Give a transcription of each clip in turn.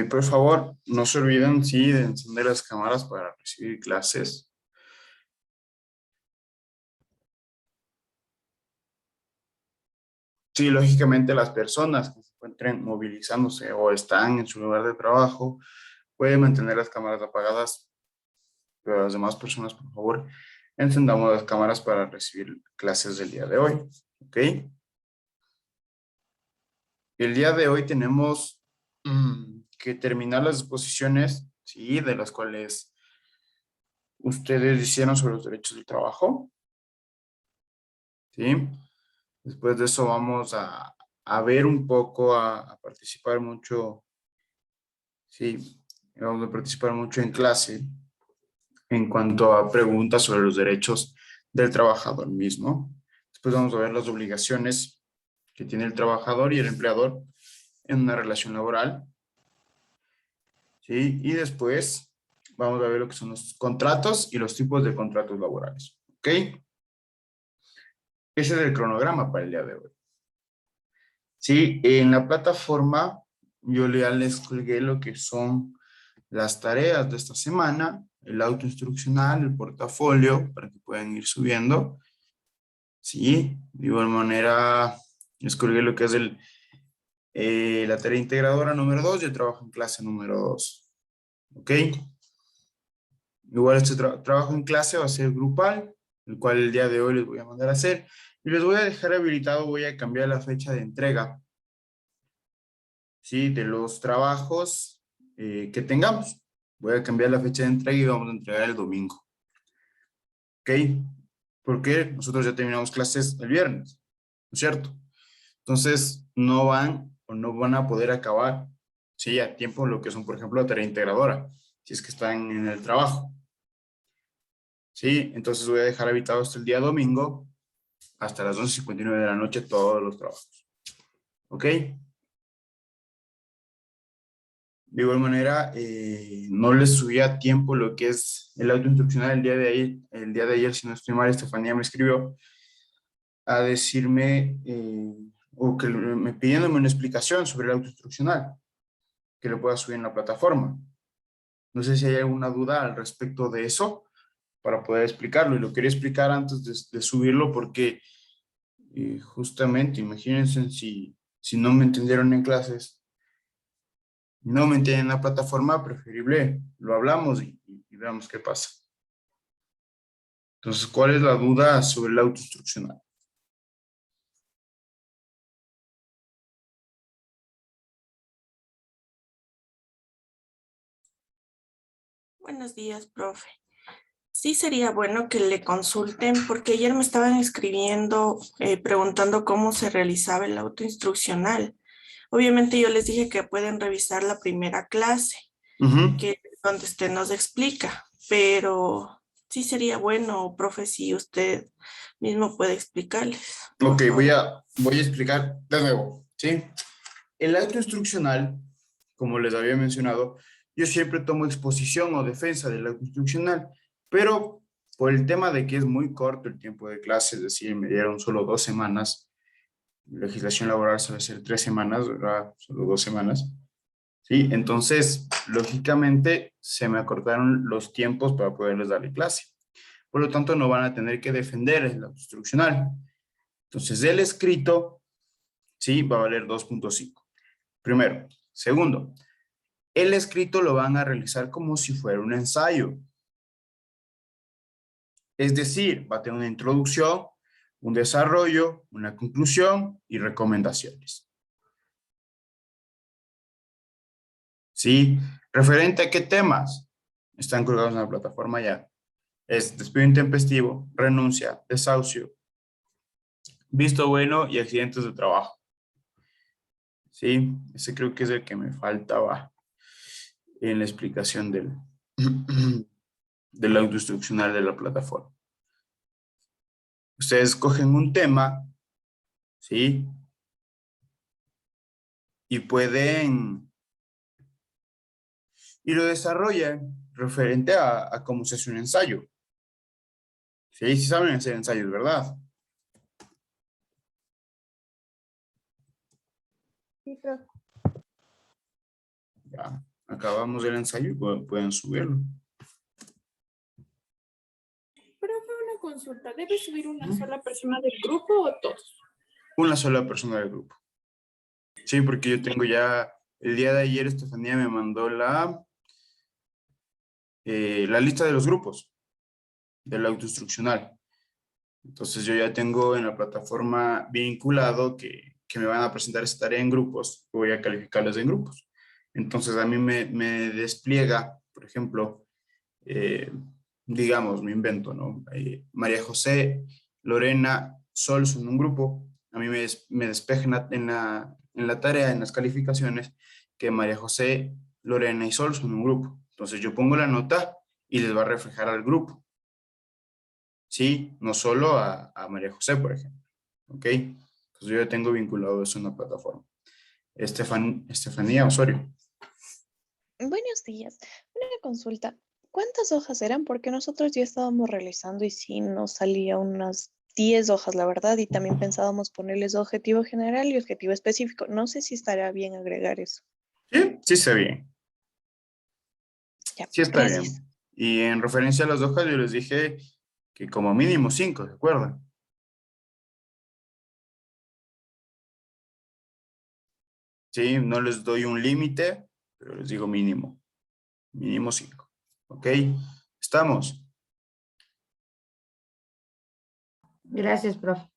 Por favor, no se olviden, sí, de encender las cámaras para recibir clases. Sí, lógicamente las personas que se encuentren movilizándose o están en su lugar de trabajo pueden mantener las cámaras apagadas, pero las demás personas, por favor, encendamos las cámaras para recibir clases del día de hoy, ¿ok? El día de hoy tenemos que terminar las exposiciones, sí, de las cuales ustedes hicieron sobre los derechos del trabajo, ¿sí? Después de eso vamos a ver un poco, a participar mucho, sí, vamos a participar mucho en clase en cuanto a preguntas sobre los derechos del trabajador mismo. Después vamos a ver las obligaciones que tiene el trabajador y el empleador en una relación laboral, ¿sí? Y después vamos a ver lo que son los contratos y los tipos de contratos laborales, ¿ok? Ese es el cronograma para el día de hoy. Sí, en la plataforma yo ya les colgué lo que son las tareas de esta semana, el auto instruccional, el portafolio, para que puedan ir subiendo. Sí, de igual manera les colgué lo que es la tarea integradora número 2 y el trabajo en clase número 2. ¿Ok? Igual este trabajo en clase va a ser grupal, el cual el día de hoy les voy a mandar a hacer. Y les voy a dejar habilitado, voy a cambiar la fecha de entrega, ¿sí? De los trabajos que tengamos. Voy a cambiar la fecha de entrega y vamos a entregar el domingo. ¿Ok? Porque nosotros ya terminamos clases el viernes, ¿no es cierto? Entonces, no van o no van a poder acabar, sí, a tiempo lo que son, por ejemplo, la tarea integradora, si es que están en el trabajo. Sí, entonces voy a dejar habilitado hasta el día domingo, hasta las 11:59 de la noche, todos los trabajos. ¿Ok? De igual manera, no les subí a tiempo lo que es el auto instruccional el día de ayer, si no estoy mal, Estefanía me escribió a decirme, o que me pidiéndome una explicación sobre el auto instruccional, que lo pueda subir en la plataforma. No sé si hay alguna duda al respecto de eso para poder explicarlo. Y lo quería explicar antes de subirlo porque justamente, imagínense si no me entendieron en clases, no me entienden en la plataforma, preferible lo hablamos y veamos qué pasa. Entonces, ¿cuál es la duda sobre el auto instruccional? Buenos días, profe. Sí sería bueno que le consulten porque ayer me estaban escribiendo preguntando cómo se realizaba el auto instruccional. Obviamente yo les dije que pueden revisar la primera clase, que es donde usted nos explica, pero sí sería bueno, profe, si usted mismo puede explicarles, por Ok, favor. voy a explicar de nuevo, ¿sí? El auto instruccional, como les había mencionado, yo siempre tomo exposición o defensa del auto instruccional, pero por el tema de que es muy corto el tiempo de clase, es decir, me dieron solo 2 semanas, legislación laboral suele ser 3 semanas, ¿verdad? Solo 2 semanas, ¿sí? Entonces, lógicamente, se me acortaron los tiempos para poderles darle clase. Por lo tanto, no van a tener que defender el auto instruccional. Entonces, el escrito, sí, va a valer 2.5. Primero. Segundo, el escrito lo van a realizar como si fuera un ensayo. Es decir, va a tener una introducción, un desarrollo, una conclusión y recomendaciones. ¿Sí? ¿Referente a qué temas? Están colgados en la plataforma ya. Es despido intempestivo, renuncia, desahucio, visto bueno y accidentes de trabajo. ¿Sí? Ese creo que es el que me faltaba en la explicación del auto instruccional de la plataforma. Ustedes cogen un tema, ¿sí? Y pueden, y lo desarrollan referente a cómo se hace un ensayo. Sí, sí saben hacer ensayos, ¿verdad? Sí, profe. Ya acabamos el ensayo y pueden subirlo. Profe, una consulta. ¿Debe subir una sola persona del grupo o todos? Una sola persona del grupo. Sí, porque yo tengo ya, el día de ayer Estefanía me mandó la lista de los grupos del autoinstruccional. Entonces yo ya tengo en la plataforma vinculado que me van a presentar esta tarea en grupos, voy a calificarlas en grupos. Entonces a mí me despliega, por ejemplo, digamos, me invento, ¿no? María José, Lorena, Sol son un grupo. A mí me despeja en la tarea, en las calificaciones, que María José, Lorena y Sol son un grupo. Entonces yo pongo la nota y les va a reflejar al grupo. ¿Sí? No solo a María José, por ejemplo. ¿Ok? Entonces yo ya tengo vinculado eso en la plataforma. Estefanía Osorio. Buenos días. Una consulta. ¿Cuántas hojas eran? Porque nosotros ya estábamos realizando y sí nos salía unas 10 hojas, la verdad, y también pensábamos ponerles objetivo general y objetivo específico. No sé si estaría bien agregar eso. Sí, sí está bien. Ya, Sí está gracias. bien. Y en referencia a las hojas, yo les dije que como mínimo 5, ¿de acuerdo? Sí, no les doy un límite, pero les digo mínimo. Mínimo 5. ¿Ok? ¿Estamos? Gracias, profe.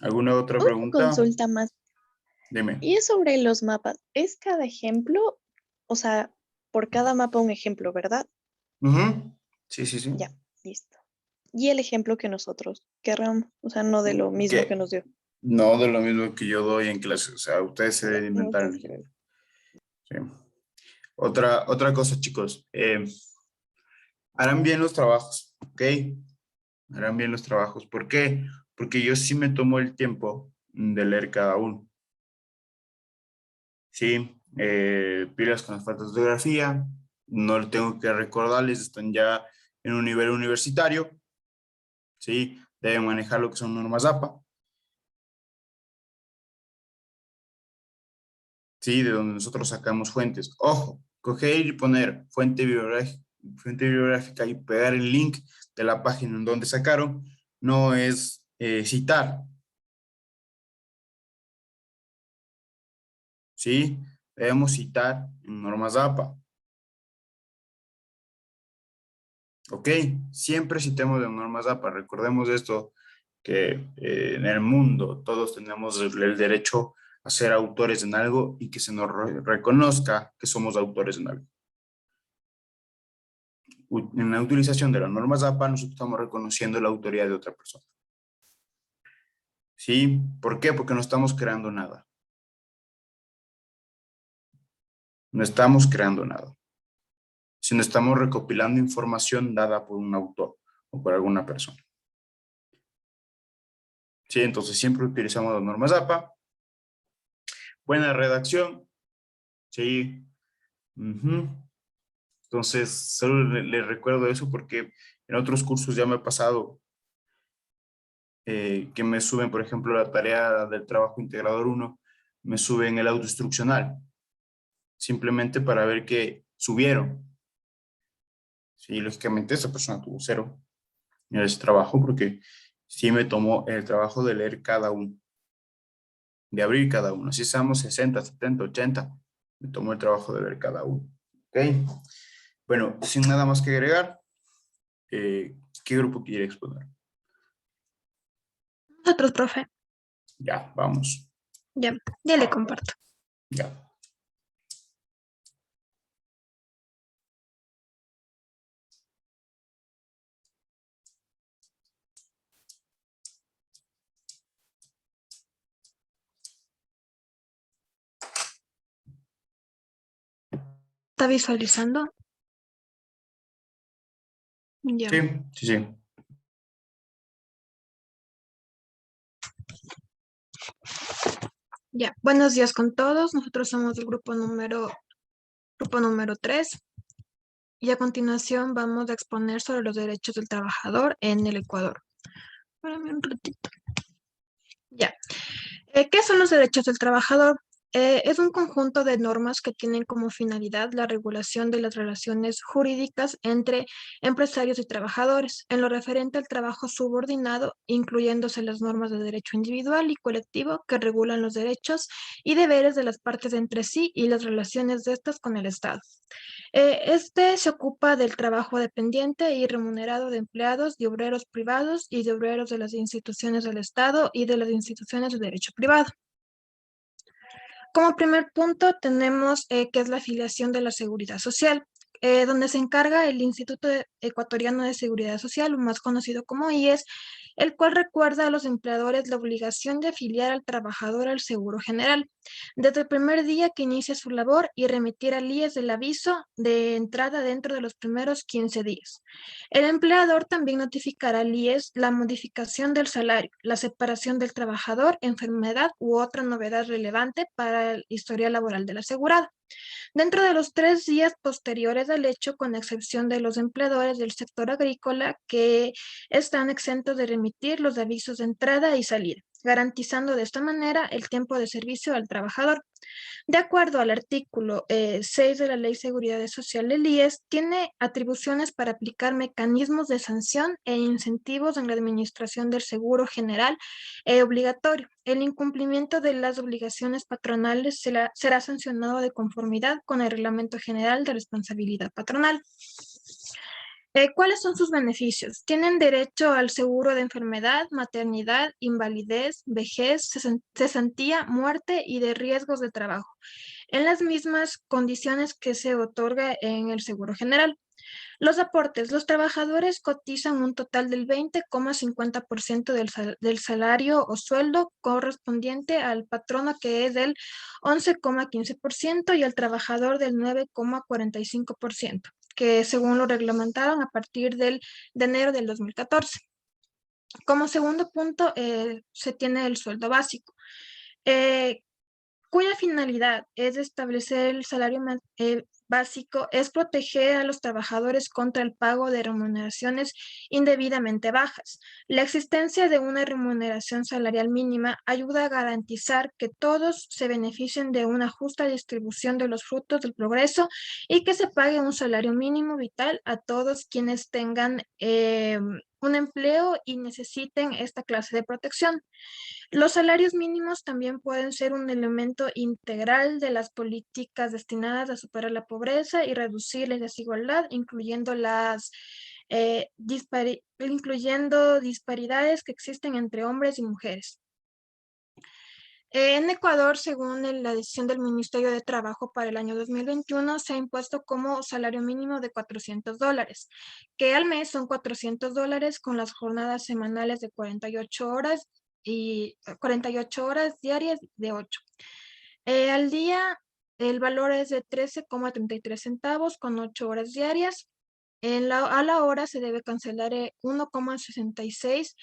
¿Alguna otra Una pregunta? consulta más. Dime. Y es sobre los mapas. ¿Es cada ejemplo? O sea, por cada mapa un ejemplo, ¿verdad? Ujú. Sí, sí, sí. Ya, listo. Y el ejemplo que nosotros querramos, o sea, no de lo mismo que ¿Qué? nos dio. No de lo mismo que yo doy en clase. O sea, ustedes se Ya, deben inventar el muchas ejemplo. gracias. Sí. Otra cosa, chicos. Harán bien los trabajos, ¿ok? Harán bien los trabajos. ¿Por qué? Porque yo sí me tomo el tiempo de leer cada uno. Sí, pilas con las faltas de ortografía. No lo tengo que recordarles, están ya en un nivel universitario. Sí, deben manejar lo que son normas APA. Sí, de donde nosotros sacamos fuentes. Ojo, coger y poner fuente bibliográfica y pegar el link de la página en donde sacaron, no es citar, ¿sí? Debemos citar en normas APA, ¿ok? Siempre citemos en normas APA, recordemos esto, que en el mundo todos tenemos el derecho a ser autores en algo y que se nos reconozca que somos autores en algo. En la utilización de las normas APA, nosotros estamos reconociendo la autoría de otra persona. ¿Sí? ¿Por qué? Porque no estamos creando nada. No estamos creando nada. Sino estamos recopilando información dada por un autor o por alguna persona. ¿Sí? Entonces siempre utilizamos las normas APA. Buena redacción. ¿Sí? Entonces, solo les recuerdo eso porque en otros cursos ya me ha pasado que me suben, por ejemplo, la tarea del trabajo integrador 1, me suben el autoinstruccional, simplemente para ver que subieron. Sí, lógicamente esa persona tuvo 0 en ese trabajo porque sí me tomó el trabajo de leer cada uno, de abrir cada uno. Si estamos 60, 70, 80, me tomó el trabajo de ver cada uno. ¿Ok? Bueno, sin nada más que agregar, ¿qué grupo quiere exponer? Nosotros, profe. Ya, vamos. Ya le comparto. Ya. ¿Está visualizando? Ya. Sí, sí, sí. Ya. Buenos días con todos. Nosotros somos el grupo número 3. Y a continuación vamos a exponer sobre los derechos del trabajador en el Ecuador. Espérame un ratito. Ya. ¿Qué son los derechos del trabajador? Es un conjunto de normas que tienen como finalidad la regulación de las relaciones jurídicas entre empresarios y trabajadores, en lo referente al trabajo subordinado, incluyéndose las normas de derecho individual y colectivo que regulan los derechos y deberes de las partes entre sí y las relaciones de estas con el Estado. Este se ocupa del trabajo dependiente y remunerado de empleados y obreros privados y de obreros de las instituciones del Estado y de las instituciones de derecho privado. Como primer punto tenemos que es la afiliación de la Seguridad Social, donde se encarga el Instituto Ecuatoriano de Seguridad Social, más conocido como IES, el cual recuerda a los empleadores la obligación de afiliar al trabajador al Seguro General, desde el primer día que inicia su labor y remitir al IES el aviso de entrada dentro de los primeros 15 días. El empleador también notificará al IES la modificación del salario, la separación del trabajador, enfermedad u otra novedad relevante para el historial laboral del asegurado. Dentro de los 3 días posteriores al hecho, con excepción de los empleadores del sector agrícola que están exentos de remitir los avisos de entrada y salida, garantizando de esta manera el tiempo de servicio al trabajador. De acuerdo al artículo 6 de la Ley de Seguridad Social del IES, tiene atribuciones para aplicar mecanismos de sanción e incentivos en la administración del seguro general obligatorio. El incumplimiento de las obligaciones patronales será sancionado de conformidad con el Reglamento General de Responsabilidad Patronal. ¿Cuáles son sus beneficios? Tienen derecho al seguro de enfermedad, maternidad, invalidez, vejez, cesantía, muerte y de riesgos de trabajo, en las mismas condiciones que se otorga en el seguro general. Los aportes. Los trabajadores cotizan un total del 20,50% del salario o sueldo correspondiente al patrono, que es del 11,15%, y al trabajador del 9,45%, que según lo reglamentaron a partir de enero del 2014. Como segundo punto, se tiene el sueldo básico, cuya finalidad es establecer el salario básico, es proteger a los trabajadores contra el pago de remuneraciones indebidamente bajas. La existencia de una remuneración salarial mínima ayuda a garantizar que todos se beneficien de una justa distribución de los frutos del progreso y que se pague un salario mínimo vital a todos quienes tengan un empleo y necesiten esta clase de protección. Los salarios mínimos también pueden ser un elemento integral de las políticas destinadas a superar la pobreza y reducir la desigualdad, incluyendo disparidades que existen entre hombres y mujeres. En Ecuador, según la decisión del Ministerio de Trabajo para el año 2021, se ha impuesto como salario mínimo de $400, que al mes son $400 con las jornadas semanales de 48 horas y 48 horas diarias de 8. Al día, el valor es de 13,33 centavos con 8 horas diarias. A la hora se debe cancelar 1,66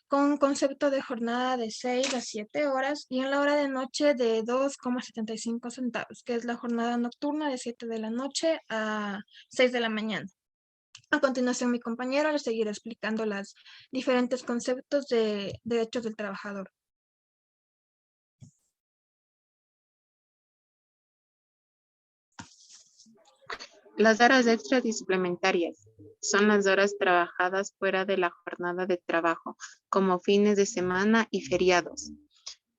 con concepto de jornada de 6 a 7 horas, y en la hora de noche de 2,75 centavos, que es la jornada nocturna de 7 de la noche a 6 de la mañana. A continuación, mi compañero le seguirá explicando los diferentes conceptos de derechos del trabajador. Las horas extras y suplementarias son las horas trabajadas fuera de la jornada de trabajo, como fines de semana y feriados.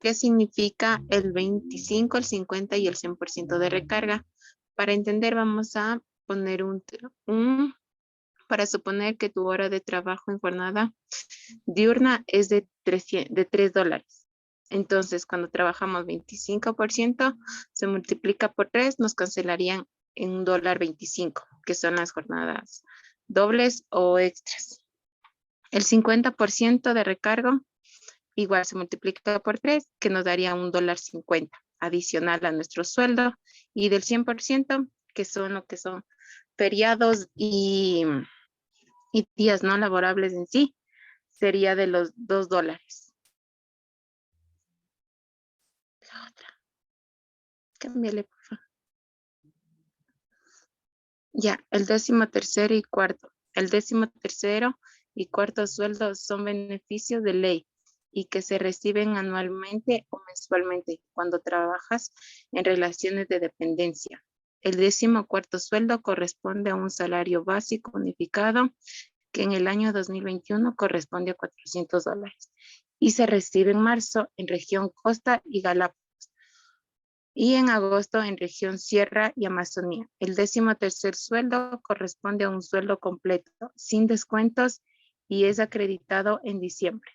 ¿Qué significa el 25, el 50 y el 100% de recarga? Para entender, vamos a poner para suponer que tu hora de trabajo en jornada diurna es de $3. Entonces, cuando trabajamos 25%, se multiplica por 3, nos cancelarían en $1.25, que son las jornadas dobles o extras. El 50% de recargo igual se multiplica por 3, que nos daría $1.50 adicional a nuestro sueldo, y del 100%, que son lo que son feriados y días no laborables en sí, sería de los $2. La otra. Cámbiale, por favor. Ya, el 13º y cuarto. El 13º y cuarto sueldo son beneficios de ley y que se reciben anualmente o mensualmente cuando trabajas en relaciones de dependencia. El 14º sueldo corresponde a un salario básico unificado que en el año 2021 corresponde a $400 y se recibe en marzo en región Costa y Galápagos y en agosto en región Sierra y Amazonía. El 13º sueldo corresponde a un sueldo completo sin descuentos y es acreditado en diciembre.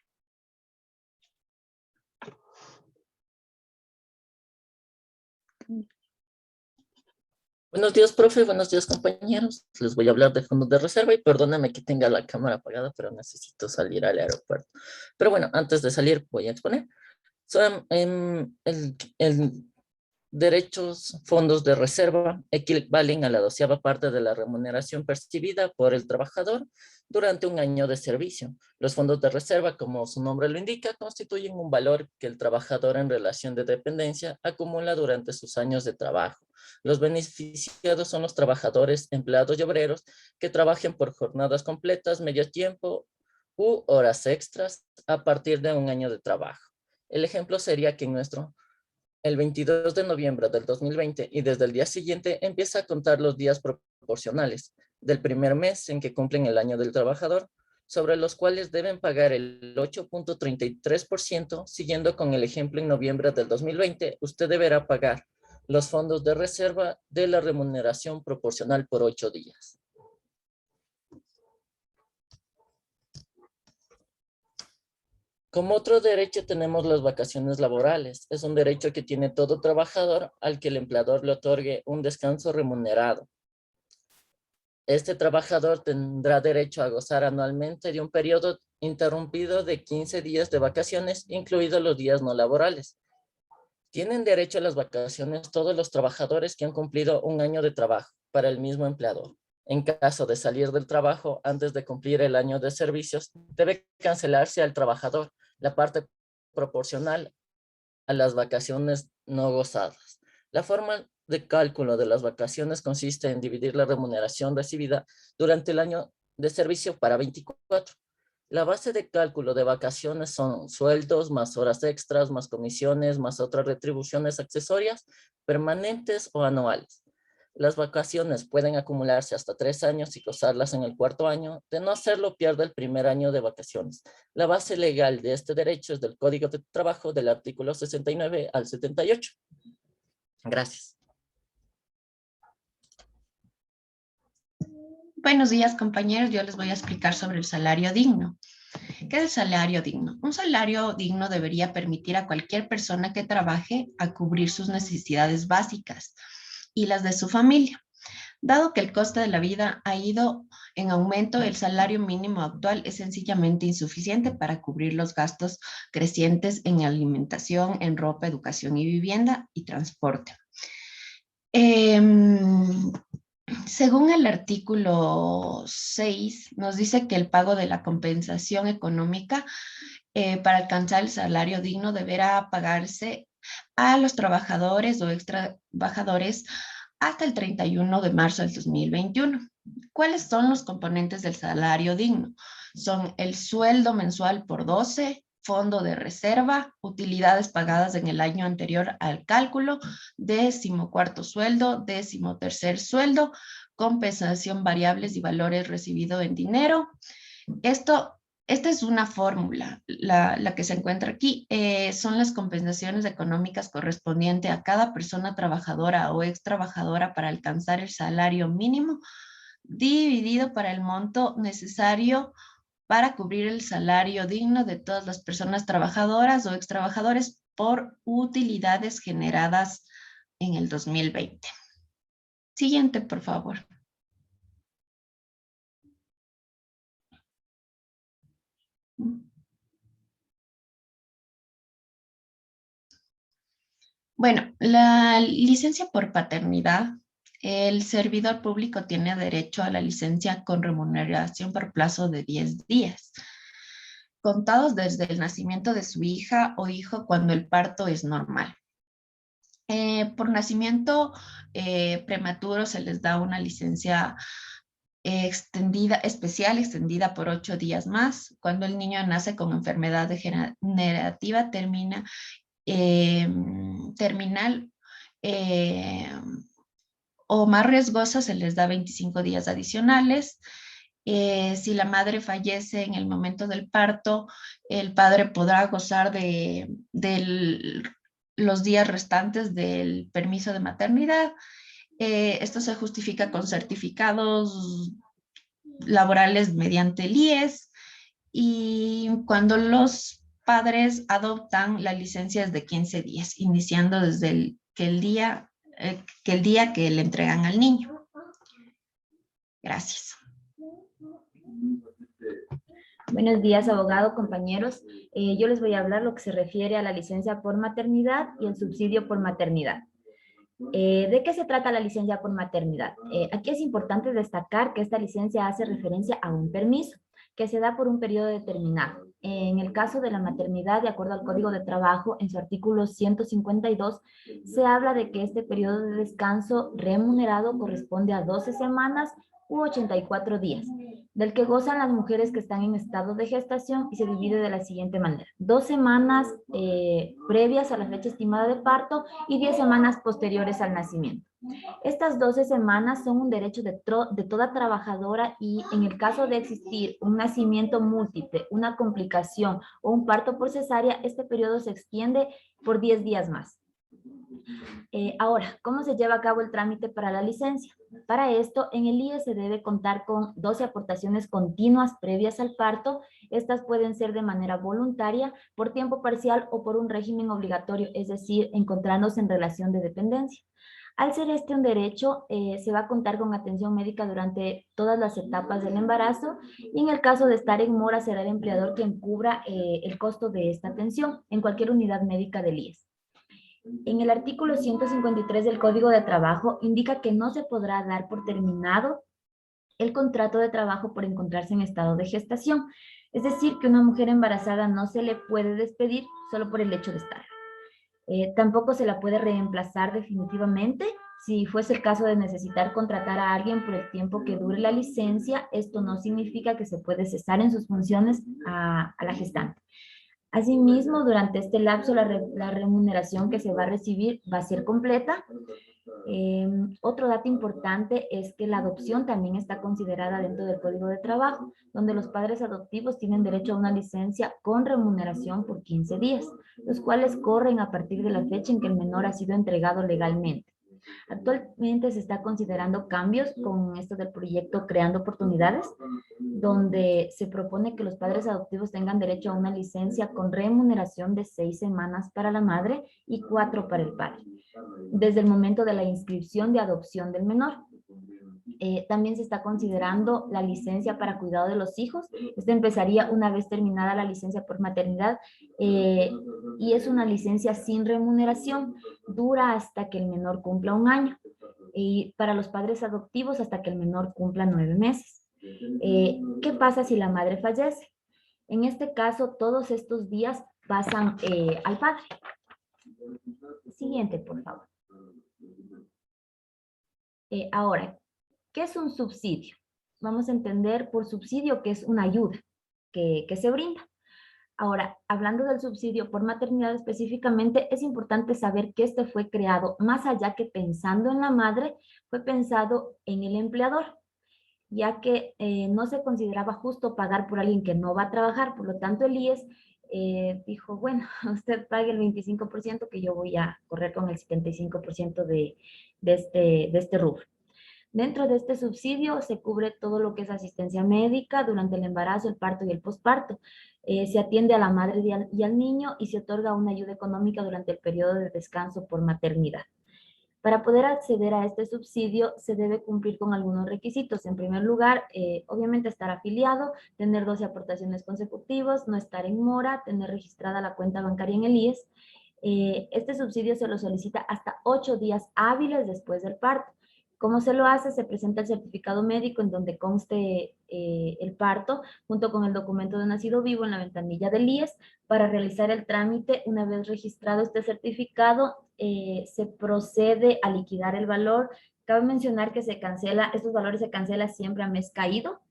Buenos días, profe. Buenos días, compañeros. Les voy a hablar de fondos de reserva y perdóname que tenga la cámara apagada, pero necesito salir al aeropuerto. Pero bueno, antes de salir voy a exponer. Son el derechos, fondos de reserva equivalen a la 12ª parte de la remuneración percibida por el trabajador durante un año de servicio. Los fondos de reserva, como su nombre lo indica, constituyen un valor que el trabajador en relación de dependencia acumula durante sus años de trabajo. Los beneficiados son los trabajadores, empleados y obreros que trabajen por jornadas completas, medio tiempo u horas extras a partir de un año de trabajo. El ejemplo sería que el 22 de noviembre del 2020 y desde el día siguiente empieza a contar los días proporcionales del primer mes en que cumplen el año del trabajador, sobre los cuales deben pagar el 8.33%, siguiendo con el ejemplo en noviembre del 2020, usted deberá pagar los fondos de reserva de la remuneración proporcional por 8 días. Como otro derecho tenemos las vacaciones laborales. Es un derecho que tiene todo trabajador al que el empleador le otorgue un descanso remunerado. Este trabajador tendrá derecho a gozar anualmente de un periodo interrumpido de 15 días de vacaciones, incluidos los días no laborales. Tienen derecho a las vacaciones todos los trabajadores que han cumplido un año de trabajo para el mismo empleador. En caso de salir del trabajo antes de cumplir el año de servicios, debe cancelarse al trabajador la parte proporcional a las vacaciones no gozadas. La forma de cálculo de las vacaciones consiste en dividir la remuneración recibida durante el año de servicio para 24. La base de cálculo de vacaciones son sueldos, más horas extras, más comisiones, más otras retribuciones accesorias, permanentes o anuales. Las vacaciones pueden acumularse hasta 3 años y gozarlas en el 4.º año. De no hacerlo, pierde el primer año de vacaciones. La base legal de este derecho es del Código de Trabajo del artículo 69 al 78. Gracias. Buenos días, compañeros. Yo les voy a explicar sobre el salario digno. ¿Qué es el salario digno? Un salario digno debería permitir a cualquier persona que trabaje a cubrir sus necesidades básicas y las de su familia. Dado que el coste de la vida ha ido en aumento, el salario mínimo actual es sencillamente insuficiente para cubrir los gastos crecientes en alimentación, en ropa, educación y vivienda y transporte. Según el artículo 6, nos dice que el pago de la compensación económica para alcanzar el salario digno deberá pagarse a los trabajadores o extra trabajadores hasta el 31 de marzo del 2021. ¿Cuáles son los componentes del salario digno? Son el sueldo mensual por 12, fondo de reserva, utilidades pagadas en el año anterior al cálculo, 14º sueldo, 13º sueldo, compensación variables y valores recibidos en dinero. Esta es una fórmula, la que se encuentra aquí. Son las compensaciones económicas correspondientes a cada persona trabajadora o ex trabajadora para alcanzar el salario mínimo, dividido para el monto necesario para cubrir el salario digno de todas las personas trabajadoras o ex trabajadores por utilidades generadas en el 2020. Siguiente, por favor. Bueno, la licencia por paternidad, el servidor público tiene derecho a la licencia con remuneración por plazo de 10 días, contados desde el nacimiento de su hija o hijo cuando el parto es normal. Por nacimiento prematuro se les da una licencia extendida por 8 días más. Cuando el niño nace con enfermedad degenerativa terminal o más riesgosa, se les da 25 días adicionales. Si la madre fallece en el momento del parto, el padre podrá gozar de los días restantes del permiso de maternidad. Esto se justifica con certificados laborales mediante el IES, y cuando los padres adoptan, la licencia es de 15 días, iniciando desde el día que le entregan al niño. Gracias. Buenos días, abogado, compañeros. Yo les voy a hablar lo que se refiere a la licencia por maternidad y el subsidio por maternidad. ¿De qué se trata la licencia por maternidad? Aquí es importante destacar que esta licencia hace referencia a un permiso que se da por un periodo determinado. En el caso de la maternidad, de acuerdo al Código de Trabajo, en su artículo 152, se habla de que este periodo de descanso remunerado corresponde a 12 semanas u 84 días, del que gozan las mujeres que están en estado de gestación, y se divide de la siguiente manera: 2 semanas previas a la fecha estimada de parto y 10 semanas posteriores al nacimiento. Estas 12 semanas son un derecho de toda trabajadora, y en el caso de existir un nacimiento múltiple, una complicación o un parto por cesárea, este periodo se extiende por 10 días más. Ahora, ¿cómo se lleva a cabo el trámite para la licencia? Para esto, en el IES se debe contar con 12 aportaciones continuas previas al parto. Estas pueden ser de manera voluntaria, por tiempo parcial o por un régimen obligatorio, es decir, encontrándose en relación de dependencia. Al ser este un derecho, se va a contar con atención médica durante todas las etapas del embarazo, y en el caso de estar en mora será el empleador quien cubra el costo de esta atención en cualquier unidad médica del IES. En el artículo 153 del Código de Trabajo indica que no se podrá dar por terminado el contrato de trabajo por encontrarse en estado de gestación. Es decir, que una mujer embarazada no se le puede despedir solo por el hecho de estar. Tampoco se la puede reemplazar definitivamente. Si fuese el caso de necesitar contratar a alguien por el tiempo que dure la licencia, esto no significa que se puede cesar en sus funciones a la gestante. Asimismo, durante este lapso, la remuneración que se va a recibir va a ser completa. Otro dato importante es que la adopción también está considerada dentro del Código de Trabajo, donde los padres adoptivos tienen derecho a una licencia con remuneración por 15 días, los cuales corren a partir de la fecha en que el menor ha sido entregado legalmente. Actualmente se está considerando cambios con esto del proyecto Creando Oportunidades, donde se propone que los padres adoptivos tengan derecho a una licencia con remuneración de 6 semanas para la madre y 4 para el padre, desde el momento de la inscripción de adopción del menor. También se está considerando la licencia para cuidado de los hijos. Esta empezaría una vez terminada la licencia por maternidad, y es una licencia sin remuneración. Dura hasta que el menor cumpla 1 año, y para los padres adoptivos hasta que el menor cumpla 9 meses. ¿Qué pasa si la madre fallece? En este caso, todos estos días pasan al padre. Siguiente, por favor. Ahora, ¿qué es un subsidio? Vamos a entender por subsidio que es una ayuda que se brinda. Ahora, hablando del subsidio por maternidad específicamente, es importante saber que este fue creado más allá que pensando en la madre, fue pensado en el empleador, ya que no se consideraba justo pagar por alguien que no va a trabajar. Por lo tanto, el IES dijo, bueno, usted pague el 25%, que yo voy a correr con el 75% de este rubro. Dentro de este subsidio se cubre todo lo que es asistencia médica durante el embarazo, el parto y el posparto. Se atiende a la madre y al niño, y se otorga una ayuda económica durante el periodo de descanso por maternidad. Para poder acceder a este subsidio se debe cumplir con algunos requisitos. En primer lugar, obviamente estar afiliado, tener 12 aportaciones consecutivas, no estar en mora, tener registrada la cuenta bancaria en el IES. Este subsidio se lo solicita hasta 8 días hábiles después del parto. ¿Cómo se lo hace? Se presenta el certificado médico en donde conste el parto junto con el documento de nacido vivo en la ventanilla del IES. Para realizar el trámite, una vez registrado este certificado, se procede a liquidar el valor. Cabe mencionar que estos valores se cancelan siempre a mes caído,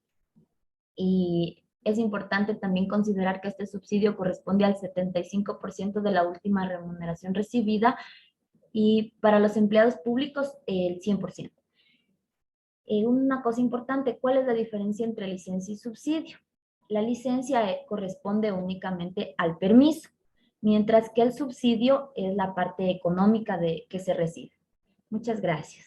y es importante también considerar que este subsidio corresponde al 75% de la última remuneración recibida, y para los empleados públicos el 100%. Una cosa importante, ¿cuál es la diferencia entre licencia y subsidio? La licencia corresponde únicamente al permiso, mientras que el subsidio es la parte económica que se recibe. Muchas gracias.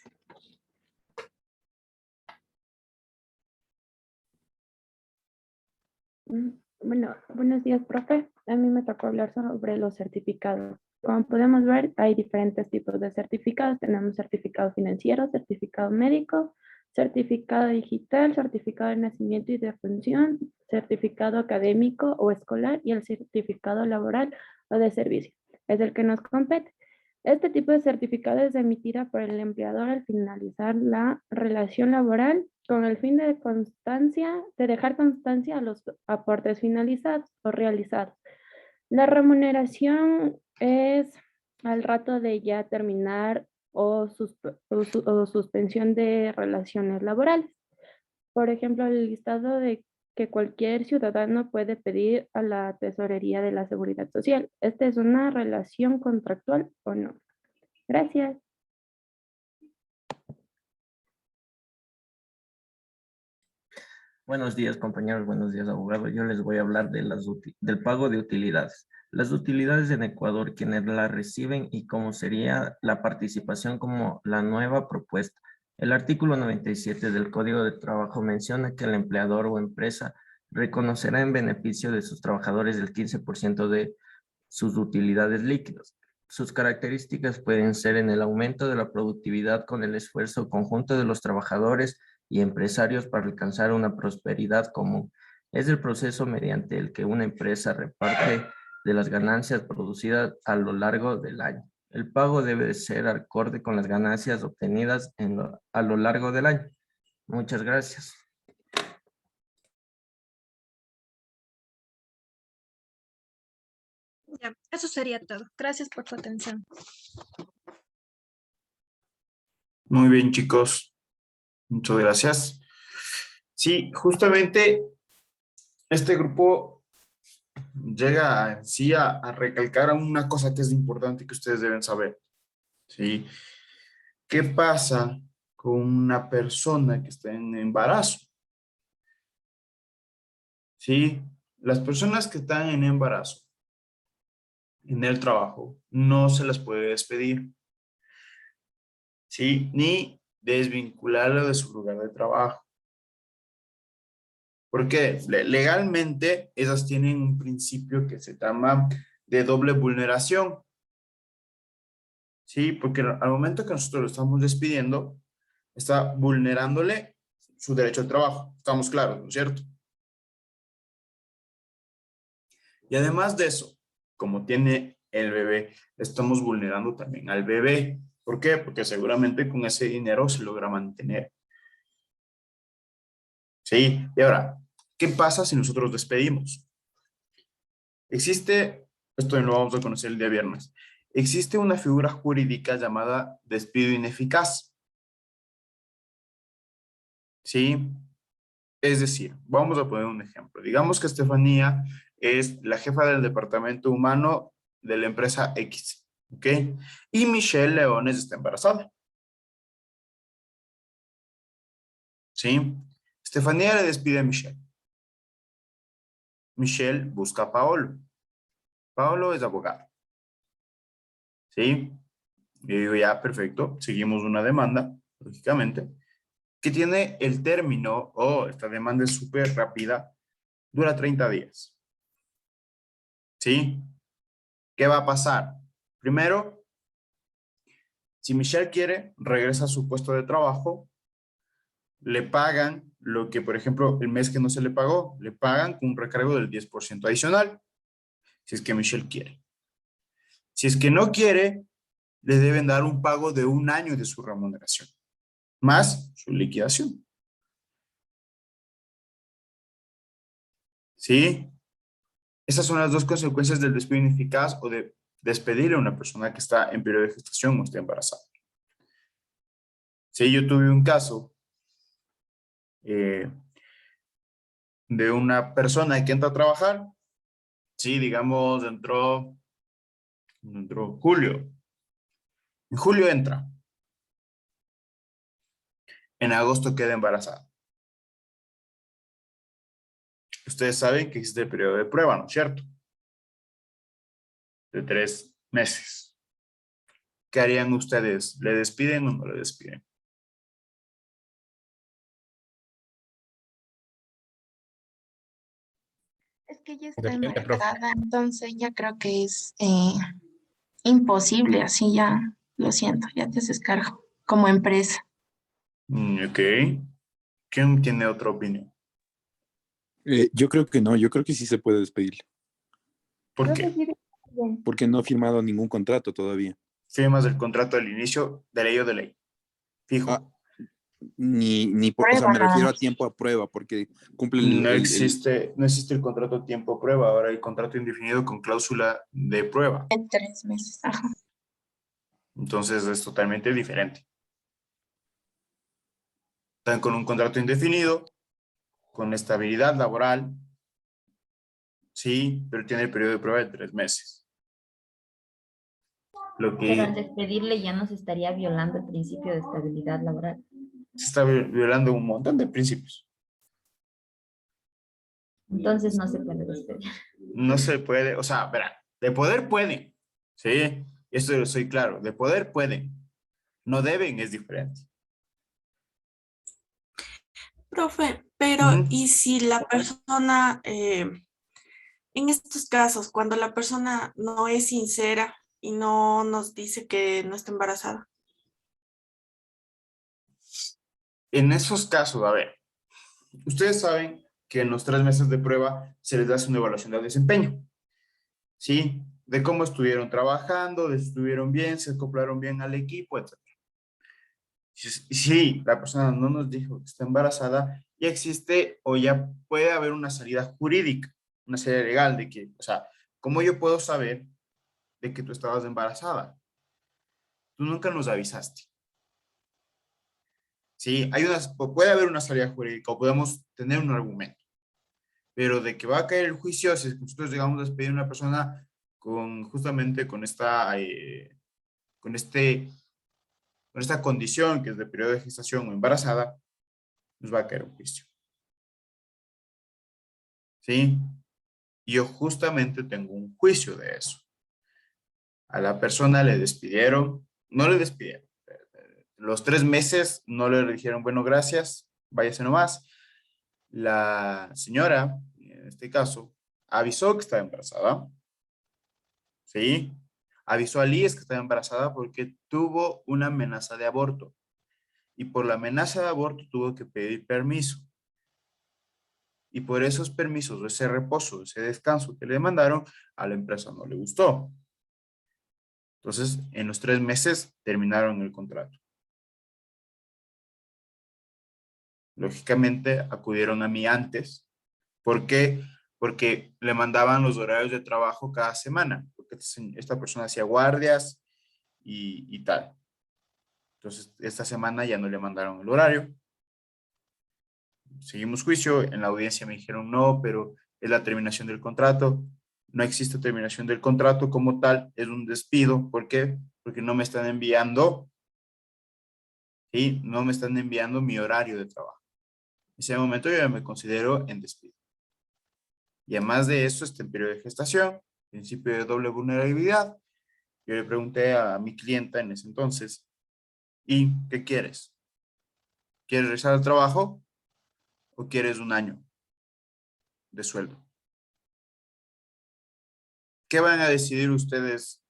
Bueno, buenos días, profe. A mí me tocó hablar sobre los certificados. Como podemos ver, hay diferentes tipos de certificados. Tenemos certificado financiero, certificado médico, certificado digital, certificado de nacimiento y de función, certificado académico o escolar y el certificado laboral o de servicio. Es el que nos compete. Este tipo de certificado es emitida por el empleador al finalizar la relación laboral con el fin de dejar constancia a los aportes finalizados o realizados. La remuneración es al rato de ya terminar o suspensión de relaciones laborales. Por ejemplo, el listado de que cualquier ciudadano puede pedir a la Tesorería de la Seguridad Social. ¿Esta es una relación contractual o no? Gracias. Buenos días, compañeros. Buenos días, abogado. Yo les voy a hablar de del pago de utilidades. Las utilidades en Ecuador, quienes las reciben y cómo sería la participación como la nueva propuesta. El artículo 97 del Código de Trabajo menciona que el empleador o empresa reconocerá en beneficio de sus trabajadores el 15% de sus utilidades líquidas. Sus características pueden ser en el aumento de la productividad con el esfuerzo conjunto de los trabajadores y empresarios para alcanzar una prosperidad común. Es el proceso mediante el que una empresa reparte de las ganancias producidas a lo largo del año. El pago debe ser acorde con las ganancias obtenidas a lo largo del año. Muchas gracias. Ya, eso sería todo. Gracias por su atención. Muy bien, chicos. Muchas gracias. Sí, justamente este grupo llega sí a recalcar una cosa que es importante que ustedes deben saber. ¿Sí? ¿Qué pasa con una persona que está en embarazo? ¿Sí? Las personas que están en embarazo en el trabajo no se las puede despedir. ¿Sí? Ni desvincularlo de su lugar de trabajo. Porque legalmente esas tienen un principio que se llama de doble vulneración. Sí, porque al momento que nosotros lo estamos despidiendo, está vulnerándole su derecho al trabajo. Estamos claros, ¿no es cierto? Y además de eso, como tiene el bebé, estamos vulnerando también al bebé. ¿Por qué? Porque seguramente con ese dinero se logra mantener. Sí, y ahora, ¿qué pasa si nosotros despedimos? Existe, esto lo vamos a conocer el día viernes, existe una figura jurídica llamada despido ineficaz. ¿Sí? Es decir, vamos a poner un ejemplo. Digamos que Estefanía es la jefa del departamento humano de la empresa X, ¿ok? Y Michelle Leones está embarazada. ¿Sí? Estefanía le despide a Michelle. Michelle busca a Paolo. Paolo es abogado. ¿Sí? Yo digo, ya, perfecto. Seguimos una demanda, lógicamente, que tiene el término, esta demanda es súper rápida, dura 30 días. ¿Sí? ¿Qué va a pasar? Primero, si Michelle quiere, regresa a su puesto de trabajo, le pagan lo que, por ejemplo, el mes que no se le pagó, le pagan con un recargo del 10% adicional, si es que Michelle quiere. Si es que no quiere, le deben dar un pago de 1 año de su remuneración. más su liquidación. ¿Sí? Esas son las dos consecuencias del despido ineficaz o de despedir a una persona que está en periodo de gestación o está embarazada. Sí, yo tuve un caso de una persona que entra a trabajar. Sí, digamos, entró julio. En julio entra. En agosto queda embarazada. Ustedes saben que existe el periodo de prueba, ¿no es cierto? De 3 meses. ¿Qué harían ustedes? ¿Le despiden o no le despiden? Es que ella está Depende, profe. embarazada, entonces ya creo que es imposible, así ya, lo siento, ya te haces cargo como empresa. Ok. ¿Quién tiene otra opinión? Yo creo que no, yo creo que sí se puede despedir, ¿Por qué? porque no ha firmado ningún contrato todavía. Firmas el contrato al inicio de ley o de ley. Fijo. Ah, o sea, Prueba me nada refiero a más. tiempo a prueba, porque cumple No existe el contrato a tiempo prueba, ahora hay contrato indefinido con cláusula de prueba. En 3 meses, ajá. Entonces es totalmente diferente. Están con un contrato indefinido, con estabilidad laboral, sí, pero tiene el periodo de prueba de 3 meses. Lo Pero al que despedirle ya nos estaría violando el principio de estabilidad laboral. se está violando un montón de principios. Entonces no se puede despedir. No se puede, o sea, verán, de poder pueden, sí, esto lo soy claro, de poder pueden, no deben, es diferente. Profe, pero Ujú. ¿y si la persona, en estos casos, cuando la persona no es sincera y no nos dice que no está embarazada? En esos casos, a ver, ustedes saben que en los 3 meses de prueba se les hace una evaluación de desempeño, ¿sí? De cómo estuvieron trabajando, de si estuvieron bien, se acoplaron bien al equipo, etc. Si la persona no nos dijo que está embarazada, ya existe o ya puede haber una salida jurídica, una salida legal de que, o sea, ¿cómo yo puedo saber de que tú estabas embarazada? Tú nunca nos avisaste. Sí, puede haber una salida jurídica o podemos tener un argumento, pero de que va a caer el juicio si nosotros llegamos a despedir a una persona justamente con con esta condición que es de periodo de gestación o embarazada, nos va a caer un juicio. ¿Sí? Y yo justamente tengo un juicio de eso. A la persona le despidieron, no le despidieron. Los 3 meses no le dijeron, bueno, gracias, váyase nomás. La señora, en este caso, avisó que estaba embarazada. ¿Sí? Avisó a Liz que estaba embarazada porque tuvo una amenaza de aborto. Y por la amenaza de aborto tuvo que pedir permiso. Y por esos permisos, ese reposo, ese descanso que le mandaron, a la empresa no le gustó. Entonces, en los 3 meses terminaron el contrato. Lógicamente, acudieron a mí antes. ¿Por qué? Porque le mandaban los horarios de trabajo cada semana, porque esta persona hacía guardias y tal. Entonces, esta semana ya no le mandaron el horario. Seguimos juicio. En la audiencia me dijeron no, pero es la terminación del contrato. No existe terminación del contrato como tal, es un despido. ¿Por qué? Porque no me están enviando, ¿sí? No me están enviando mi horario de trabajo. En ese momento yo ya me considero en despido. Y además de eso, está el periodo de gestación, principio de doble vulnerabilidad. Yo le pregunté a mi clienta en ese entonces, ¿y qué quieres? ¿Quieres regresar al trabajo o quieres un año de sueldo? ¿Qué van a decidir ustedes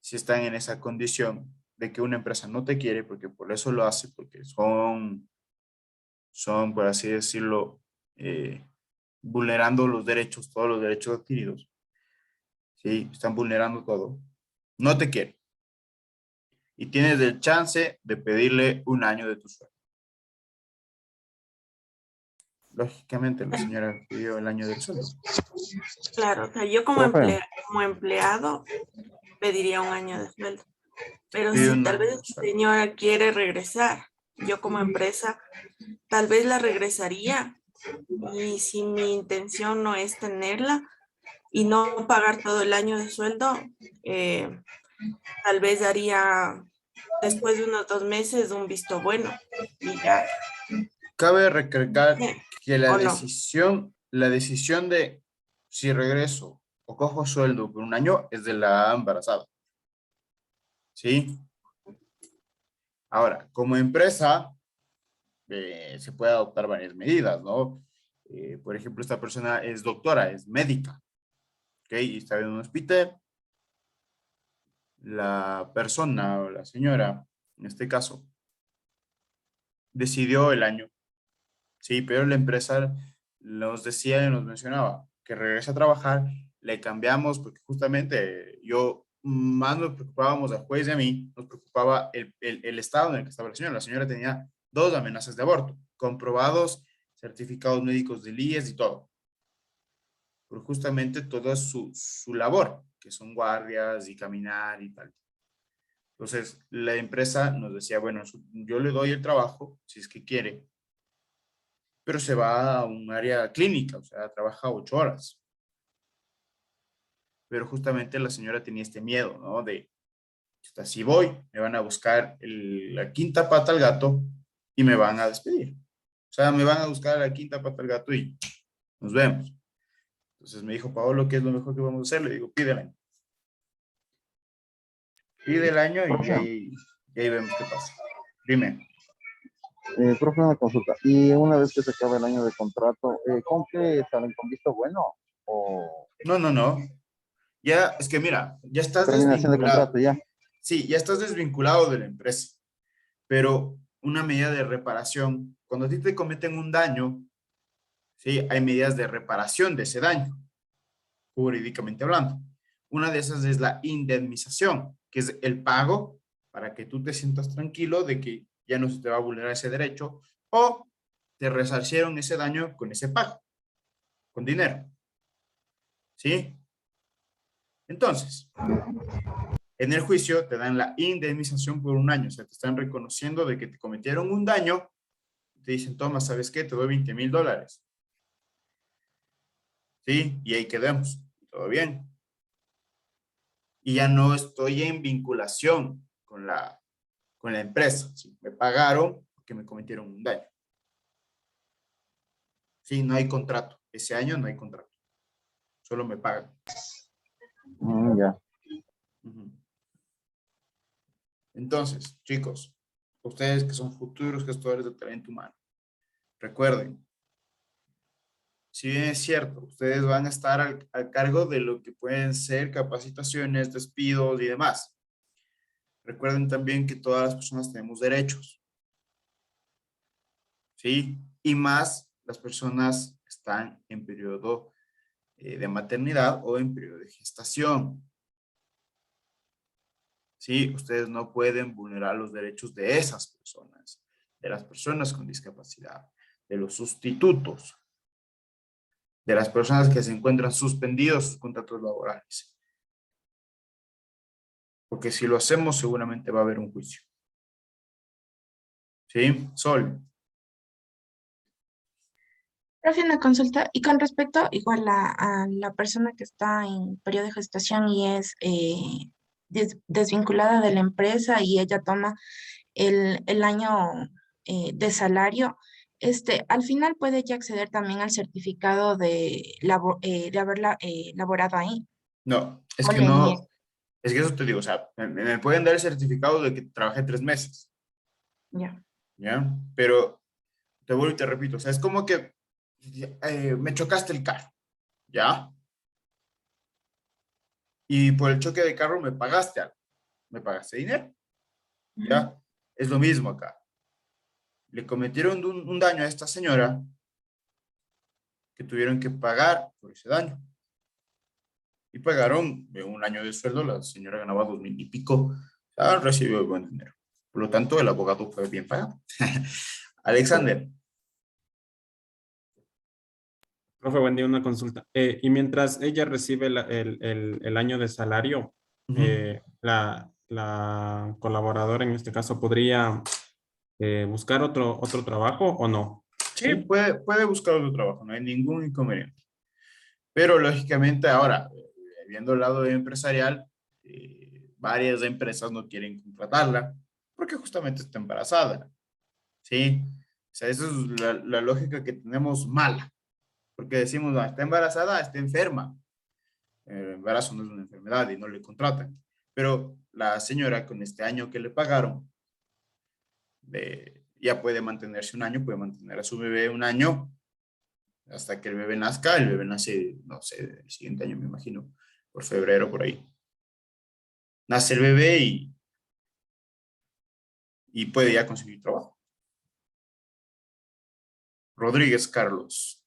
si están en esa condición de que una empresa no te quiere, porque por eso lo hace, porque son por así decirlo, vulnerando los derechos, todos los derechos adquiridos? ¿Sí? Están vulnerando todo. No te quiere. y tienes el chance de pedirle un año de tu sueldo. Lógicamente, la señora pidió el año del sueldo. Claro, o sea, yo como, como empleado pediría un año de sueldo. Pero Pidió si un tal año vez de la sueldo. señora quiere regresar, yo como empresa tal vez la regresaría. Y si mi intención no es tenerla y no pagar todo el año de sueldo, tal vez daría después de unos 2 meses un visto bueno y ya, Cabe recalcar que ¿o no? la decisión de si regreso o cojo sueldo por un año es de la embarazada. ¿Sí? Ahora, como empresa, se puede adoptar varias medidas, ¿no? Por ejemplo, esta persona es doctora, es médica, ¿ok? Y está en un hospital. La persona o la señora, en este caso, decidió el año, ¿sí? Pero la empresa nos decía y nos mencionaba que regrese a trabajar, le cambiamos porque justamente yo más nos preocupábamos al juez y a mí, nos preocupaba el estado en el que estaba la señora. La señora tenía 2 amenazas de aborto, comprobados, certificados médicos del IES y todo. Por justamente toda su labor, que son guardias y caminar y tal. Entonces, la empresa nos decía, bueno, yo le doy el trabajo, si es que quiere, pero se va a un área clínica, o sea, trabaja 8 horas. Pero justamente la señora tenía este miedo, ¿no? De, si voy, me van a buscar la quinta pata al gato y me van a despedir. O sea, me van a buscar la quinta pata al gato y nos vemos. Entonces me dijo, Paolo, ¿qué es lo mejor que vamos a hacer? Le digo, pide el año. Pide el año y ahí vemos qué pasa. Dime. Profe, una consulta. Y una vez que se acaba el año de contrato, ¿con qué salen? ¿Con visto bueno? ¿O No. Ya, es que mira, ya estás terminación de desvinculado. contrato ya? Sí, ya estás desvinculado de la empresa. Pero una medida de reparación, cuando a ti te cometen un daño, ¿sí? Hay medidas de reparación de ese daño, jurídicamente hablando. Una de esas es la indemnización, que es el pago para que tú te sientas tranquilo de que ya no se te va a vulnerar ese derecho o te resarcieron ese daño con ese pago, con dinero. ¿Sí? Entonces, en el juicio te dan la indemnización por un año, o sea, te están reconociendo de que te cometieron un daño, te dicen, toma, ¿sabes qué? Te doy $20,000. ¿Sí? Y ahí quedamos, todo bien. Y ya no estoy en vinculación con la empresa, ¿sí? Me pagaron porque me cometieron un daño. Sí, no hay contrato, ese año no hay contrato, solo me pagan. Ya. Ujú. Entonces, chicos, ustedes que son futuros gestores de talento humano, recuerden, si bien es cierto, ustedes van a estar al cargo de lo que pueden ser capacitaciones, despidos y demás. Recuerden también que todas las personas tenemos derechos, ¿sí? Y más las personas que están en periodo de maternidad o en periodo de gestación. ¿Sí? Ustedes no pueden vulnerar los derechos de esas personas, de las personas con discapacidad, de los sustitutos, de las personas que se encuentran suspendidos sus contratos laborales. Porque si lo hacemos, seguramente va a haber un juicio. ¿Sí? Sol. Profe, una consulta. Y con respecto igual a la persona que está en periodo de gestación y es desvinculada de la empresa y ella toma el año de salario, al final puede ya acceder también al certificado de haberla laborado ahí. No, es O que le nie- no, es que eso te digo, o sea, me pueden dar el certificado de que trabajé 3 meses, Ya. ¿ya? Pero te vuelvo y te repito, o sea, es como que me chocaste el carro, ¿ya? Y por el choque de carro me pagaste algo, me pagaste dinero, ¿ya? Es lo mismo acá. Le cometieron un daño a esta señora que tuvieron que pagar por ese daño. Y pagaron un año de sueldo, la señora ganaba 2,000 y pico Ha recibido buen dinero. Por lo tanto, el abogado fue bien pagado. Alexander. Profe, buen día, una consulta. Y mientras ella recibe el año de salario, la colaboradora en este caso podría buscar otro trabajo o no. Sí, puede buscar otro trabajo, no hay ningún inconveniente. Pero lógicamente ahora, viendo el lado empresarial, varias empresas no quieren contratarla porque justamente está embarazada. ¿Sí? O sea, esa es la lógica que tenemos mala. Porque decimos, no, está embarazada, está enferma. El embarazo no es una enfermedad y no le contratan. Pero la señora con este año que le pagaron, ya puede mantenerse un año, puede mantener a su bebé un año hasta que el bebé nazca. El bebé nace, no sé, el siguiente año me imagino, por febrero, por ahí. Nace el bebé y puede ya conseguir trabajo. Rodríguez Carlos.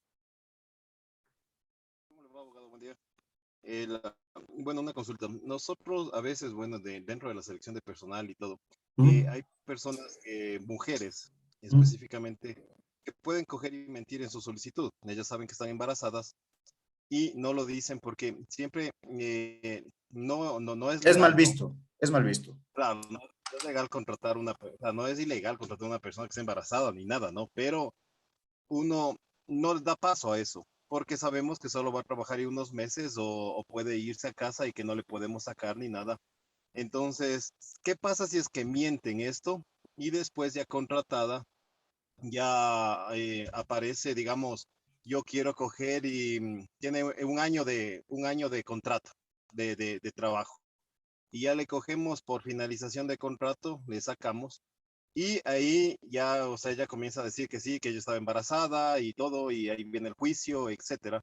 Bueno, una consulta. Nosotros a veces, bueno, dentro de la selección de personal y todo, hay personas, mujeres específicamente, que pueden coger y mentir en su solicitud. Ellas saben que están embarazadas y no lo dicen porque siempre no es Es legal, mal ¿no? visto, es mal visto. Claro, no es legal contratar o sea, no es ilegal contratar a una persona que esté embarazada ni nada, ¿no? Pero uno no le da paso a eso, porque sabemos que solo va a trabajar ahí unos meses o puede irse a casa y que no le podemos sacar ni nada. Entonces, ¿qué pasa si es que mienten esto y después ya contratada, ya aparece, digamos, yo quiero coger y tiene un año de contrato de trabajo y ya le cogemos por finalización de contrato, le sacamos y ahí ya, o sea, ella comienza a decir que sí, que ella estaba embarazada y todo, y ahí viene el juicio, etcétera.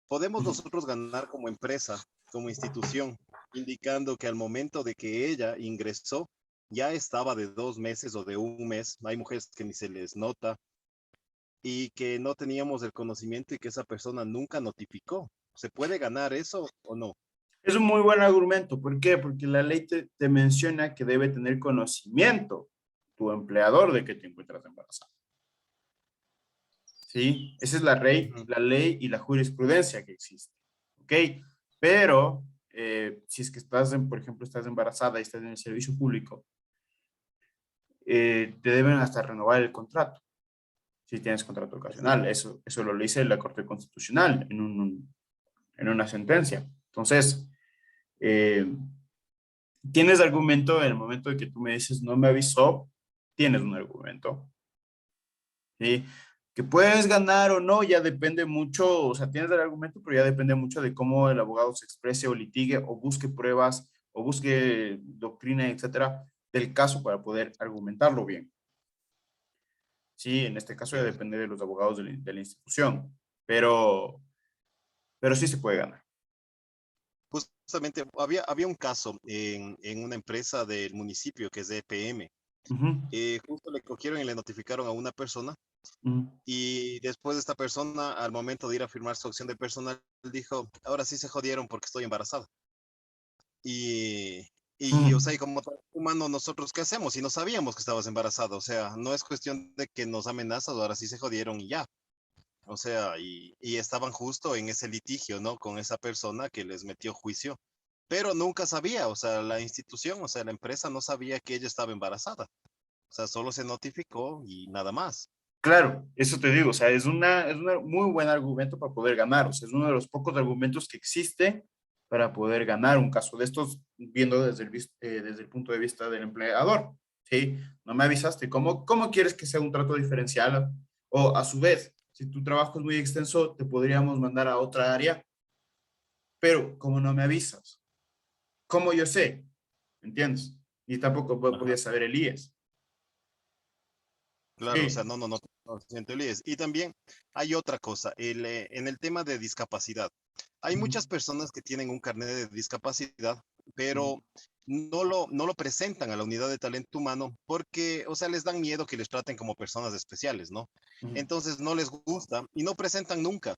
Podemos nosotros ganar como empresa, como institución, indicando que al momento de que ella ingresó, ya estaba de 2 meses o de un mes. Hay mujeres que ni se les nota y que no teníamos el conocimiento y que esa persona nunca notificó. ¿Se puede ganar eso o no? Es un muy buen argumento. ¿Por qué? Porque la ley te menciona que debe tener conocimiento tu empleador de que te encuentras embarazada. ¿Sí? Esa es la ley y la jurisprudencia que existe. ¿Ok? Pero si es que estás, por ejemplo, estás embarazada y estás en el servicio público, te deben hasta renovar el contrato. Si tienes contrato ocasional. Eso lo dice la Corte Constitucional en una sentencia. Entonces, tienes argumento en el momento de que tú me dices no me avisó, tienes un argumento. ¿Sí? Que puedes ganar o no, ya depende mucho, o sea, tienes el argumento, pero ya depende mucho de cómo el abogado se exprese o litigue o busque pruebas o busque doctrina, etcétera, del caso para poder argumentarlo bien. Sí, en este caso ya depende de los abogados de la institución, pero sí se puede ganar. Justamente había un caso en una empresa del municipio que es de EPM. Justo le cogieron y le notificaron a una persona y después de esta persona, al momento de ir a firmar su opción de personal, dijo, ahora sí se jodieron porque estoy embarazada. O sea, y como humano, nosotros, ¿qué hacemos? Si no sabíamos que estabas embarazada, o sea, no es cuestión de que nos amenazas, ahora sí se jodieron y ya. O sea, y estaban justo en ese litigio, ¿no? Con esa persona que les metió juicio, pero nunca sabía, o sea, la institución, o sea, la empresa no sabía que ella estaba embarazada. O sea, solo se notificó y nada más. Claro, eso te digo, o sea, es un muy buen argumento para poder ganar, o sea, es uno de los pocos argumentos que existe para poder ganar un caso de estos, viendo desde el punto de vista del empleador, ¿sí? No me avisaste, ¿cómo quieres que sea un trato diferencial? O a su vez, si tu trabajo es muy extenso, te podríamos mandar a otra área, pero como no me avisas, ¿cómo yo sé? ¿Entiendes? Y tampoco podía saber el IES. Claro, o Sí. sea, no siento líes. Y también hay otra cosa, en el tema de discapacidad. Hay muchas personas que tienen un carnet de discapacidad, pero no lo presentan a la unidad de talento humano porque, o sea, les dan miedo que les traten como personas especiales, ¿no? Entonces no les gusta y no presentan nunca.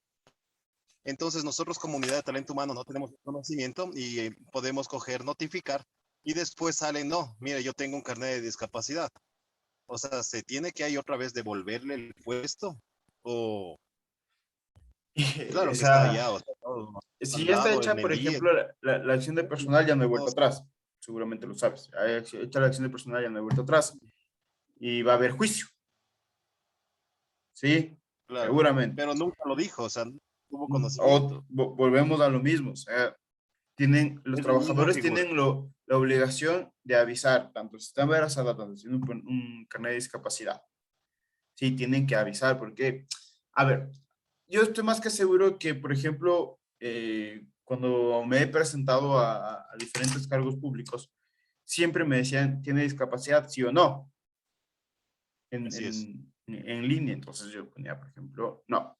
Entonces nosotros como unidad de talento humano no tenemos conocimiento y podemos coger, notificar y después sale, no, mira, yo tengo un carnet de discapacidad. O sea, ¿se tiene que ahí otra vez devolverle el puesto? O, claro que está Esa, allá, o sea, todo si ya está mandado hecha, en por el IE. ejemplo, la acción de personal, ya no hay vuelta atrás. Seguramente lo sabes. Hecha la acción de personal, ya no hay vuelta atrás. Y va a haber juicio. Sí, Claro, seguramente. pero nunca lo dijo, o sea, no tuvo O conocimiento. volvemos a lo mismo. O sea, los Es la misma trabajadores figura. tienen la obligación de avisar, tanto si está embarazada, tanto si tiene un carnet de discapacidad. Sí, tienen que avisar, porque, a ver, yo estoy más que seguro que, por ejemplo, cuando me he presentado a diferentes cargos públicos, siempre me decían, ¿tiene discapacidad, sí o no? Así es. En línea, entonces yo ponía, por ejemplo, no.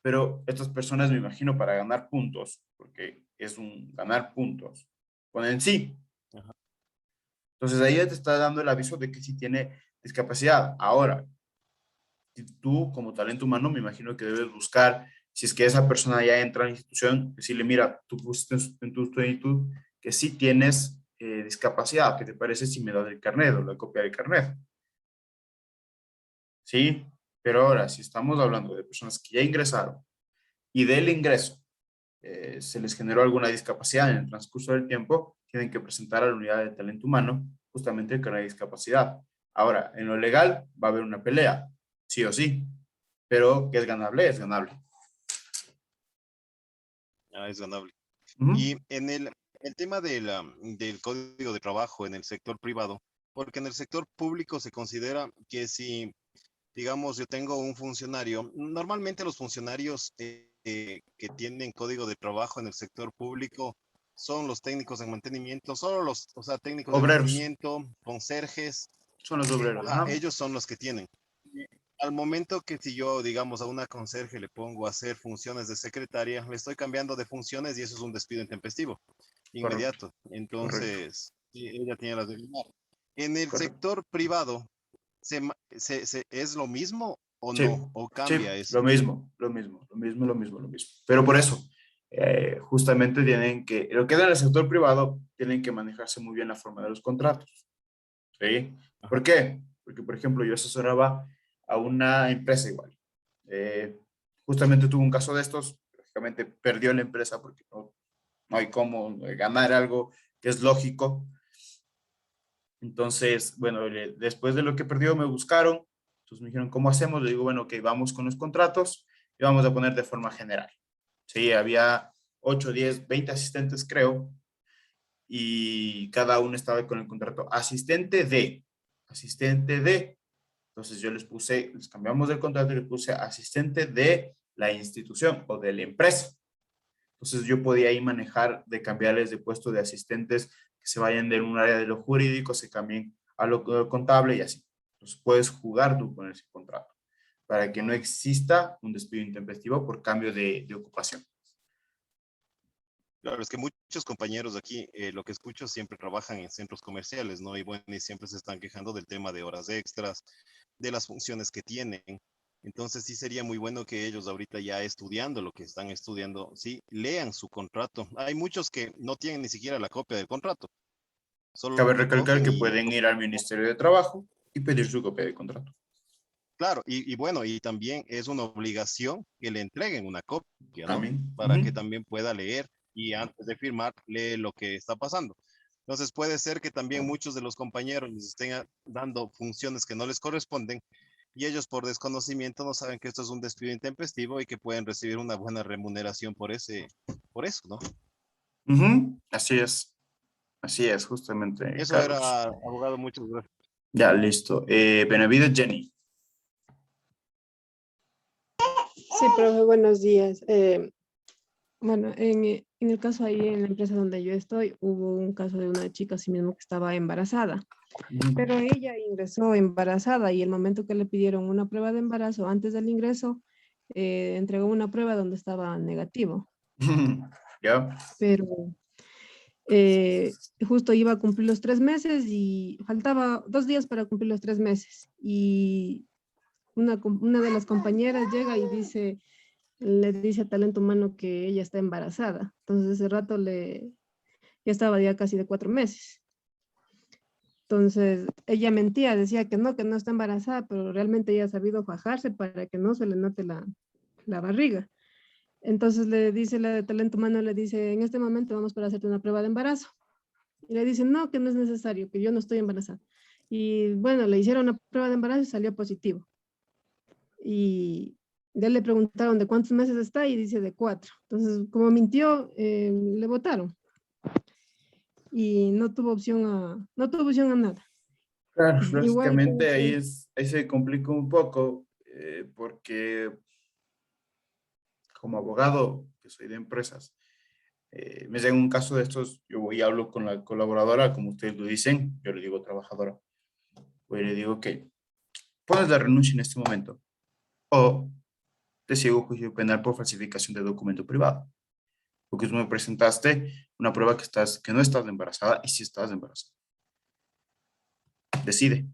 Pero estas personas, me imagino, para ganar puntos, porque es un ganar puntos, ponen sí. Ajá. Entonces ahí ya te está dando el aviso de que sí tiene discapacidad. Ahora, si tú como talento humano, me imagino que debes buscar, si es que esa persona ya entra a la institución, decirle, mira, tú pusiste en tu solicitud que sí tienes discapacidad, ¿qué te parece si me das el carnet o la copia del carnet? Sí, pero ahora, si estamos hablando de personas que ya ingresaron y del ingreso se les generó alguna discapacidad en el transcurso del tiempo, tienen que presentar a la unidad de talento humano justamente el carnet de discapacidad. Ahora, en lo legal va a haber una pelea, sí o sí, pero que es ganable, es ganable. Ah, es ganable. Ujú. Y en el tema del código de trabajo en el sector privado, porque en el sector público se considera que si, digamos, yo tengo un funcionario, normalmente los funcionarios que tienen código de trabajo en el sector público son los técnicos de mantenimiento, solo los, o sea, técnicos de Obreros, mantenimiento, conserjes, son los obreros. ajá, Ajá. ellos son los que tienen. Al momento que si yo, digamos, a una conserje le pongo a hacer funciones de secretaria, le estoy cambiando de funciones y eso es un despido intempestivo, Correcto, inmediato. correcto, Entonces, sí, ella tiene las de eliminar. En el correcto. sector privado, ¿es lo mismo o Sí, no? ¿O sí, cambia eso? lo mismo. Pero por eso, justamente tienen que, lo que es en el sector privado, tienen que manejarse muy bien la forma de los contratos. ¿Sí? ¿Por qué? Porque, por ejemplo, yo asesoraba a una empresa igual. Justamente tuvo un caso de estos, lógicamente perdió la empresa porque no hay cómo ganar algo que es lógico. Entonces, bueno, después de lo que perdió me buscaron, entonces me dijeron, ¿cómo hacemos? Le digo, bueno, ok, vamos con los contratos y vamos a poner de forma general. Sí, había 8, 10, 20 asistentes, creo, y cada uno estaba con el contrato asistente de. Entonces yo les cambiamos el contrato y les puse asistente de la institución o de la empresa. Entonces yo podía ahí manejar de cambiarles de puesto de asistentes que se vayan de un área de lo jurídico, se cambien a lo contable y así. Entonces puedes jugar tú con ese contrato para que no exista un despido intempestivo por cambio de ocupación. Claro, es que muchos compañeros aquí, lo que escucho, siempre trabajan en centros comerciales, ¿no? Y bueno, y siempre se están quejando del tema de horas extras, de las funciones que tienen. Entonces sí sería muy bueno que ellos ahorita ya estudiando lo que están estudiando, sí, lean su contrato. Hay muchos que no tienen ni siquiera la copia del contrato. Solo Cabe lo recalcar cogen que y lo pueden ir al Ministerio de Trabajo y pedir su copia de contrato. claro, y bueno, y también es una obligación que le entreguen una copia, ¿no? También. Para que también pueda leer y antes de firmar, lee lo que está pasando. Entonces puede ser que también muchos de los compañeros les estén dando funciones que no les corresponden y ellos por desconocimiento no saben que esto es un despido intempestivo y que pueden recibir una buena remuneración por eso, ¿no? Así es, justamente, Eso Carlos. era, abogado, muchas gracias. Ya, listo. Benavides, Jenny. Sí, profe, buenos días. Bueno, en el caso ahí en la empresa donde yo estoy, hubo un caso de una chica así mismo que estaba embarazada, pero ella ingresó embarazada y el momento que le pidieron una prueba de embarazo antes del ingreso, entregó una prueba donde estaba negativo, ¿Ya? pero justo iba a cumplir los 3 meses y faltaba 2 días para cumplir los 3 meses y una de las compañeras llega y le dice a talento humano que ella está embarazada. Entonces ese rato ya estaba ya casi de 4 meses. Entonces, ella mentía, decía que no está embarazada, pero realmente ella ha sabido fajarse para que no se le note la barriga. Entonces le dice la de talento humano, le dice, en este momento vamos para hacerte una prueba de embarazo. Y le dicen, no, que no es necesario, que yo no estoy embarazada. Y bueno, le hicieron una prueba de embarazo y salió positivo. Y ya le preguntaron de cuántos meses está y dice de 4. Entonces, como mintió, le votaron. Y no tuvo opción a nada. Claro, Igual lógicamente que, ahí se complica un poco porque como abogado, que soy de empresas, me llega un caso de estos, yo voy y hablo con la colaboradora, como ustedes lo dicen, yo le digo trabajadora, voy y le digo, ok, pones la renuncia en este momento o te sigo juicio penal por falsificación de documento privado, porque tú me presentaste una prueba que no estás embarazada y sí estás embarazada. Decide.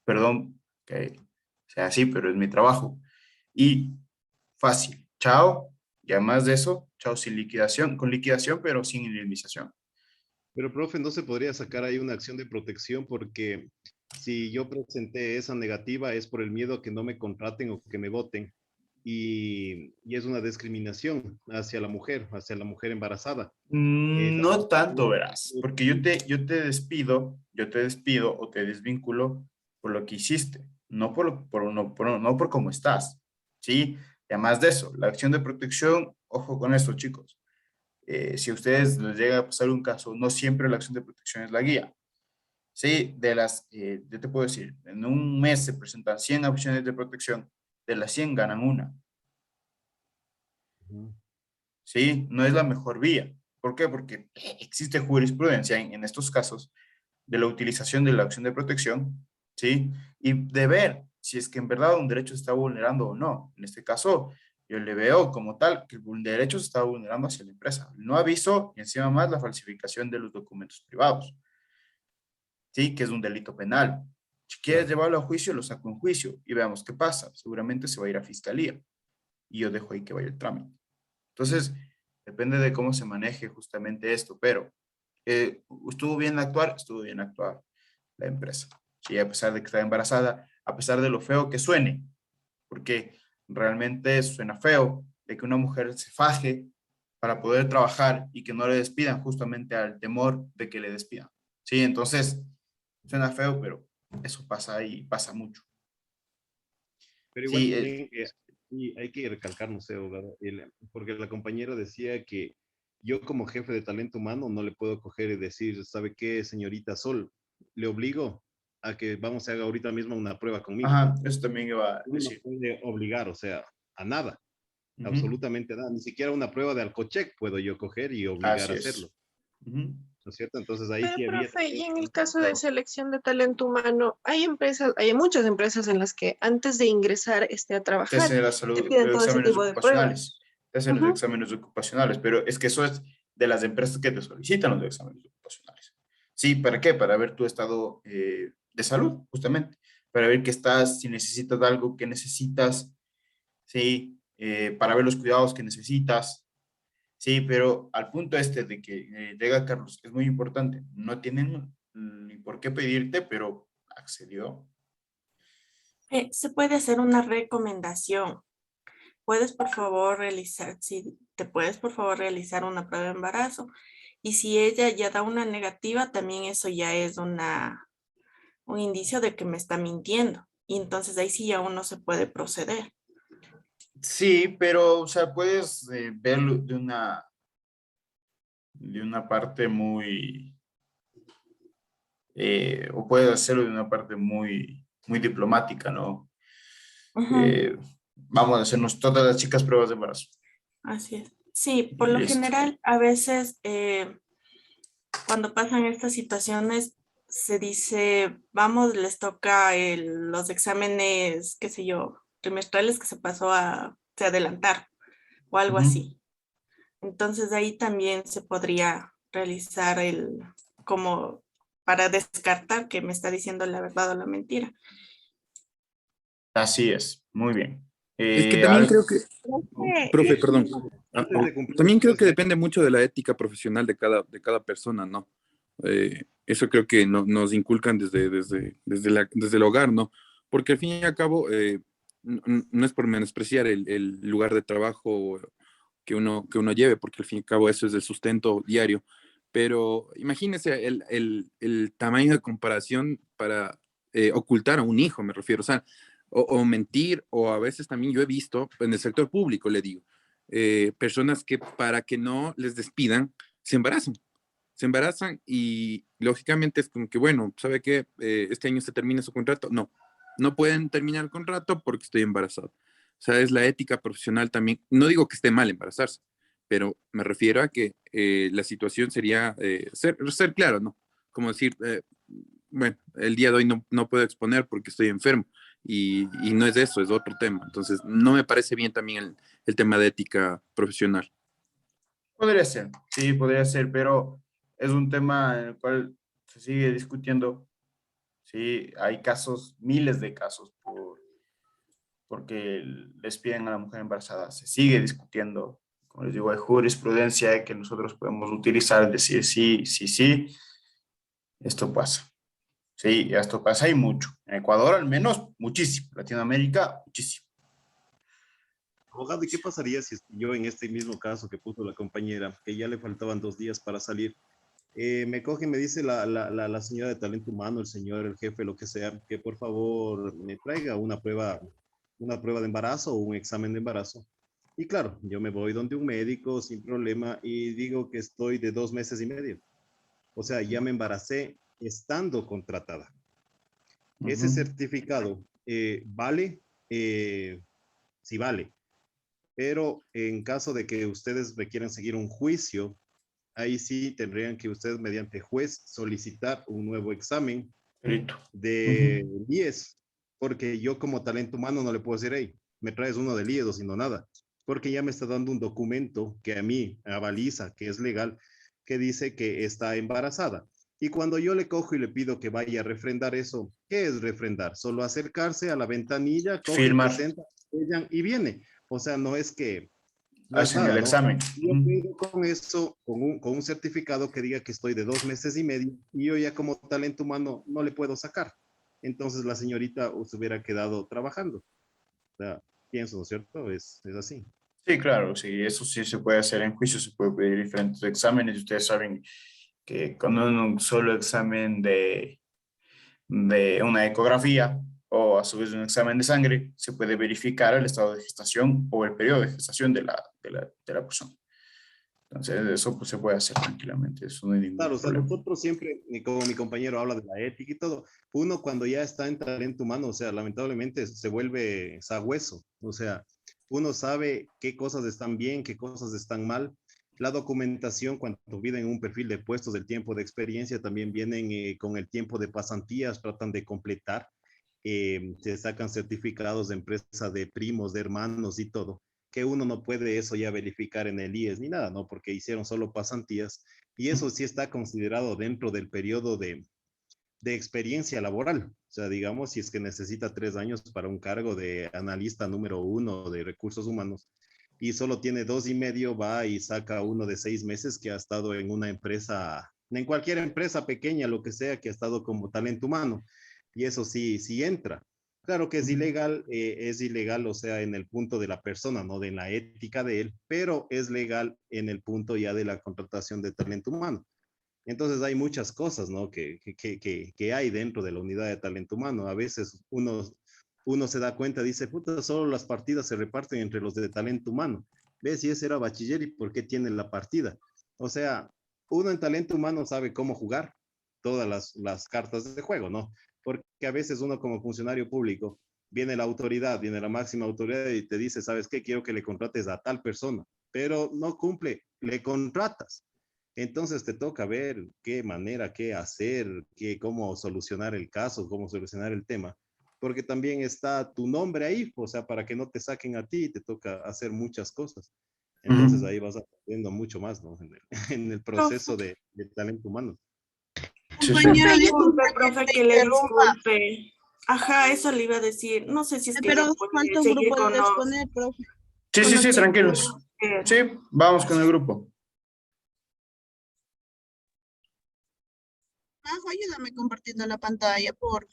Perdón que sea así, pero es mi trabajo. Y fácil. Chao. Ya más de eso, chao sin liquidación, con liquidación, pero sin indemnización. Pero, profe, ¿no se podría sacar ahí una acción de protección? Porque si yo presenté esa negativa es por el miedo a que no me contraten o que me voten. Y es una discriminación hacia la mujer embarazada. No tanto, verás, porque yo te despido o te desvinculo por lo que hiciste, no no por cómo estás, ¿sí? Y además de eso, la acción de protección, ojo con esto, chicos. Si a ustedes les llega a pasar un caso, no siempre la acción de protección es la guía. Sí, yo te puedo decir, en un mes se presentan 100 opciones de protección, de las 100 ganan una. ¿Sí? No es la mejor vía. ¿Por qué? Porque existe jurisprudencia en estos casos de la utilización de la opción de protección, ¿sí? Y de ver si es que en verdad un derecho se está vulnerando o no. En este caso, yo le veo como tal que el derecho se está vulnerando hacia la empresa. El no aviso y encima más la falsificación de los documentos privados, ¿sí? Que es un delito penal. Si quieres llevarlo a juicio, lo saco en juicio y veamos qué pasa. Seguramente se va a ir a fiscalía y yo dejo ahí que vaya el trámite. Entonces, depende de cómo se maneje justamente esto, pero estuvo bien actuar la empresa. Sí, a pesar de que está embarazada, a pesar de lo feo que suene, porque realmente suena feo de que una mujer se faje para poder trabajar y que no le despidan justamente al temor de que le despidan. Sí, entonces, suena feo, pero eso pasa y pasa mucho. Pero igual Sí, también y hay que recalcar, no sé, abogado, porque la compañera decía que yo como jefe de talento humano no le puedo coger y decir, ¿sabe qué, señorita Sol? Le obligo a que vamos a hacer ahorita mismo una prueba conmigo. Ajá, eso también iba a Uno no decir. puede obligar, o sea, a nada, absolutamente nada. Ni siquiera una prueba de alcocheck puedo yo coger y obligar Así a es. hacerlo. ¿No es cierto? Entonces ahí Pero, sí había... profe, y en el caso de selección de talento humano, hay muchas empresas en las que antes de ingresar a Te trabajar, hacen te piden los todo ese exámenes tipo de pruebas. ocupacionales. Te hacen los exámenes ocupacionales, pero es que eso es de las empresas que te solicitan los exámenes ocupacionales. Sí, ¿para qué? Para ver tu estado de salud, justamente. Para ver que estás, si necesitas algo que necesitas, sí, para ver los cuidados que necesitas. Sí, pero al punto este de que llega Carlos, es muy importante. No tienen ni por qué pedirte, pero accedió. Se puede hacer una recomendación. Puedes por favor realizar, si te puedes por favor realizar una prueba de embarazo. Y si ella ya da una negativa, también eso ya es un indicio de que me está mintiendo. Y entonces ahí sí ya uno se puede proceder. Sí, pero, o sea, puedes verlo de una parte muy, o puedes hacerlo de una parte muy diplomática, ¿no? Vamos a hacernos todas las chicas pruebas de embarazo. Así es. Sí, Y por lo listo. general, a veces cuando pasan estas situaciones, se dice, vamos, les toca los exámenes, qué sé yo, trimestrales que se adelantar o algo así. Entonces ahí también se podría realizar como para descartar que me está diciendo la verdad o la mentira. Así es, muy bien. Es que también creo que, profe, perdón, Antes de cumplir también creo que los- depende mucho de la ética profesional de cada persona, ¿no? Eso creo que nos inculcan desde el hogar, ¿no? Porque al fin y al cabo, no es por menospreciar el lugar de trabajo que uno lleve, porque al fin y al cabo eso es el sustento diario. Pero imagínese el tamaño de comparación para ocultar a un hijo, me refiero. O sea, o mentir, o a veces también yo he visto, en el sector público, le digo, personas que para que no les despidan, se embarazan y lógicamente es como que, bueno, ¿sabe qué? Este año se termina su contrato. No pueden terminar el contrato porque estoy embarazado. O sea, es la ética profesional también. No digo que esté mal embarazarse, pero me refiero a que la situación sería ser claro, ¿no? Como decir, bueno, el día de hoy no puedo exponer porque estoy enfermo y no es eso, es otro tema. Entonces, no me parece bien también el tema de ética profesional. Podría ser, sí, podría ser, pero es un tema en el cual se sigue discutiendo. Sí, hay casos, miles de casos, porque les piden a la mujer embarazada. Se sigue discutiendo. Como les digo, hay jurisprudencia que nosotros podemos utilizar, decir sí, sí, sí, esto pasa. Sí, esto pasa y mucho. En Ecuador al menos, muchísimo. Latinoamérica, muchísimo. Abogado, ¿y qué pasaría si yo en este mismo caso que puso la compañera, que ya le faltaban 2 días para salir, me coge y me dice la señora de talento humano, el señor, el jefe, lo que sea, que por favor me traiga una prueba de embarazo o un examen de embarazo? Y claro, yo me voy donde un médico sin problema y digo que estoy de 2 meses y medio. O sea, ya me embaracé estando contratada. Ese certificado vale, sí vale, pero en caso de que ustedes requieran seguir un juicio, ahí sí tendrían que ustedes mediante juez solicitar un nuevo examen de IES, porque yo como talento humano no le puedo decir, hey, me traes uno del IES o si no nada, porque ya me está dando un documento que a mí avaliza, que es legal, que dice que está embarazada. Y cuando yo le cojo y le pido que vaya a refrendar eso, ¿qué es refrendar? Solo acercarse a la ventanilla, coge, Firmar. presenta, sellan y viene. O sea, no es que no es Hacen nada, el ¿no? examen. Yo vengo con eso, con un certificado que diga que estoy de 2 meses y medio y yo ya como talento humano no le puedo sacar. Entonces la señorita se hubiera quedado trabajando. O sea, pienso, ¿no es cierto? Es así. Sí, claro, sí, eso sí se puede hacer en juicio, se puede pedir diferentes exámenes. Y ustedes saben que con un solo examen de una ecografía o a su vez un examen de sangre, se puede verificar el estado de gestación o el periodo de gestación de la persona. Entonces, eso pues, se puede hacer tranquilamente, eso no hay ningún Claro, o sea, problema. nosotros siempre, y como mi compañero habla de la ética y todo, uno cuando ya está en talento humano, o sea, lamentablemente se vuelve sabueso, o sea, uno sabe qué cosas están bien, qué cosas están mal. La documentación, cuando vienen un perfil de puestos del tiempo de experiencia, también vienen con el tiempo de pasantías, tratan de completar, se sacan certificados de empresa de primos, de hermanos y todo, que uno no puede eso ya verificar en el IES ni nada, ¿no? Porque hicieron solo pasantías y eso sí está considerado dentro del periodo de experiencia laboral. O sea, digamos, si es que necesita 3 años para un cargo de analista número 1 de recursos humanos y solo tiene 2 y medio, va y saca uno de 6 meses que ha estado en una empresa, en cualquier empresa pequeña, lo que sea, que ha estado como talento humano. Y eso sí, sí entra. Claro que es ilegal, o sea, en el punto de la persona, no de la ética de él, pero es legal en el punto ya de la contratación de talento humano. Entonces hay muchas cosas, ¿no? Que hay dentro de la unidad de talento humano. A veces uno se da cuenta, dice, puta, solo las partidas se reparten entre los de talento humano. ¿Ves? Si ese era bachiller, ¿y por qué tienen la partida? O sea, uno en talento humano sabe cómo jugar todas las cartas de juego, ¿no? Porque a veces uno como funcionario público, viene la autoridad, viene la máxima autoridad y te dice, ¿sabes qué? Quiero que le contrates a tal persona, pero no cumple, le contratas. Entonces te toca ver qué manera, qué hacer, cómo solucionar el caso, cómo solucionar el tema, porque también está tu nombre ahí, o sea, para que no te saquen a ti, te toca hacer muchas cosas. Entonces ahí vas aprendiendo mucho más, ¿no? En el proceso de talento humano. Compañera, disculpe, profe, que le disculpe. Ajá, eso le iba a decir. No sé si es que Pero ella falta puede un seguir grupo con de los... exponer, profe. Sí, tranquilos. Sí, vamos con el grupo. Majo, ayúdame compartiendo la pantalla, por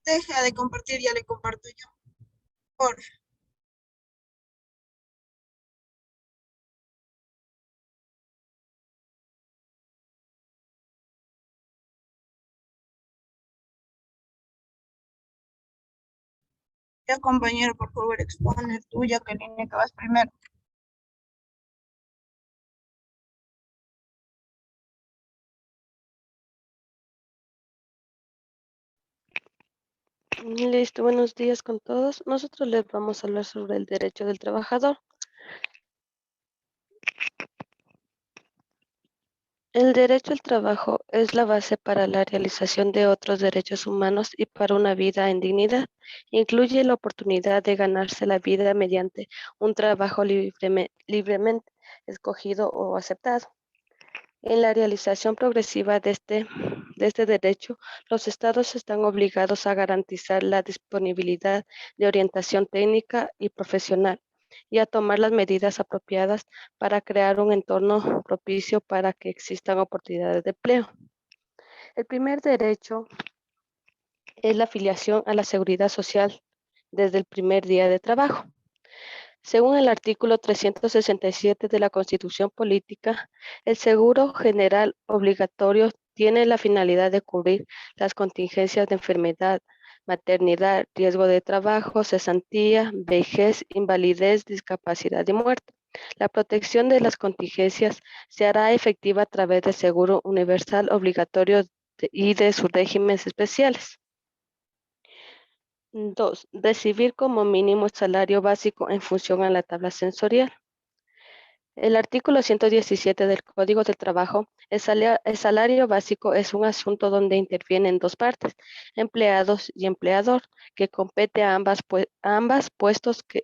deja de compartir, ya le comparto yo. Por ya, compañero, por favor, expone tuya, que línea que vas primero. Listo, buenos días con todos. Nosotros les vamos a hablar sobre el derecho del trabajador. El derecho al trabajo es la base para la realización de otros derechos humanos y para una vida en dignidad. Incluye la oportunidad de ganarse la vida mediante un trabajo libremente escogido o aceptado. En la realización progresiva de este derecho, los estados están obligados a garantizar la disponibilidad de orientación técnica y profesional y a tomar las medidas apropiadas para crear un entorno propicio para que existan oportunidades de empleo. El primer derecho es la afiliación a la seguridad social desde el primer día de trabajo. Según el artículo 367 de la Constitución Política, el seguro general obligatorio tiene la finalidad de cubrir las contingencias de enfermedad, maternidad, riesgo de trabajo, cesantía, vejez, invalidez, discapacidad y muerte. La protección de las contingencias se hará efectiva a través del seguro universal obligatorio y de sus regímenes especiales. 2. Recibir como mínimo el salario básico en función a la tabla sensorial. El artículo 117 del Código del Trabajo, el salario básico es un asunto donde intervienen dos partes, empleados y empleador, que compete a ambas puestos que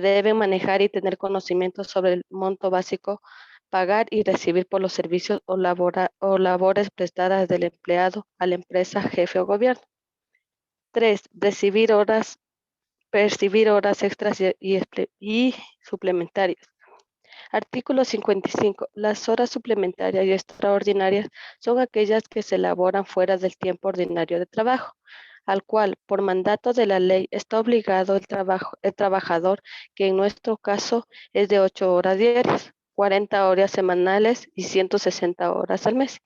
deben manejar y tener conocimiento sobre el monto básico, pagar y recibir por los servicios o labores prestadas del empleado a la empresa, jefe o gobierno. 3. Percibir horas extras y suplementarias. Artículo 55. Las horas suplementarias y extraordinarias son aquellas que se elaboran fuera del tiempo ordinario de trabajo, al cual, por mandato de la ley, está obligado el trabajador, que en nuestro caso es de 8 horas diarias, 40 horas semanales y 160 horas al mes.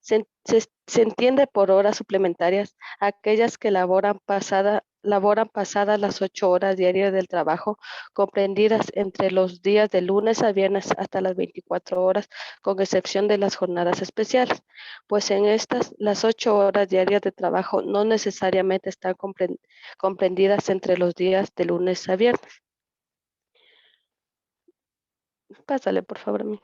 Se entiende por horas suplementarias aquellas que laboran pasadas las 8 horas diarias del trabajo, comprendidas entre los días de lunes a viernes hasta las 24 horas, con excepción de las jornadas especiales, pues en estas las 8 horas diarias de trabajo no necesariamente están comprendidas entre los días de lunes a viernes. Pásale, por favor, amiga.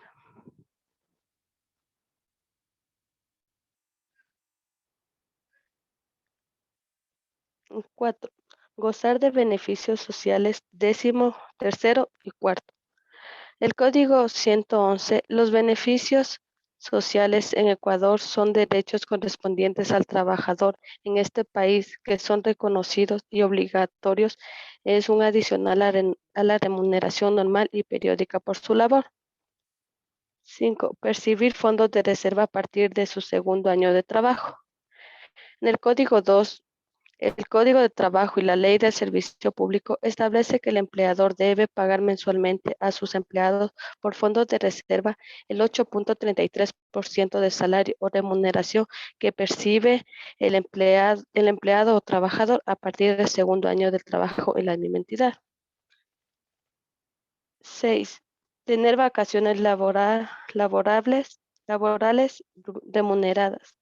4. Gozar de beneficios sociales 13º y 4º. El Código 111, los beneficios sociales en Ecuador son derechos correspondientes al trabajador en este país que son reconocidos y obligatorios. Es un adicional a la remuneración normal y periódica por su labor. 5. Percibir fondos de reserva a partir de su segundo año de trabajo. En el Código 2, el Código de Trabajo y la Ley del Servicio Público establece que el empleador debe pagar mensualmente a sus empleados por fondos de reserva el 8.33% del salario o remuneración que percibe el empleado o trabajador a partir del segundo año del trabajo en la misma entidad. 6. Tener vacaciones laborales remuneradas.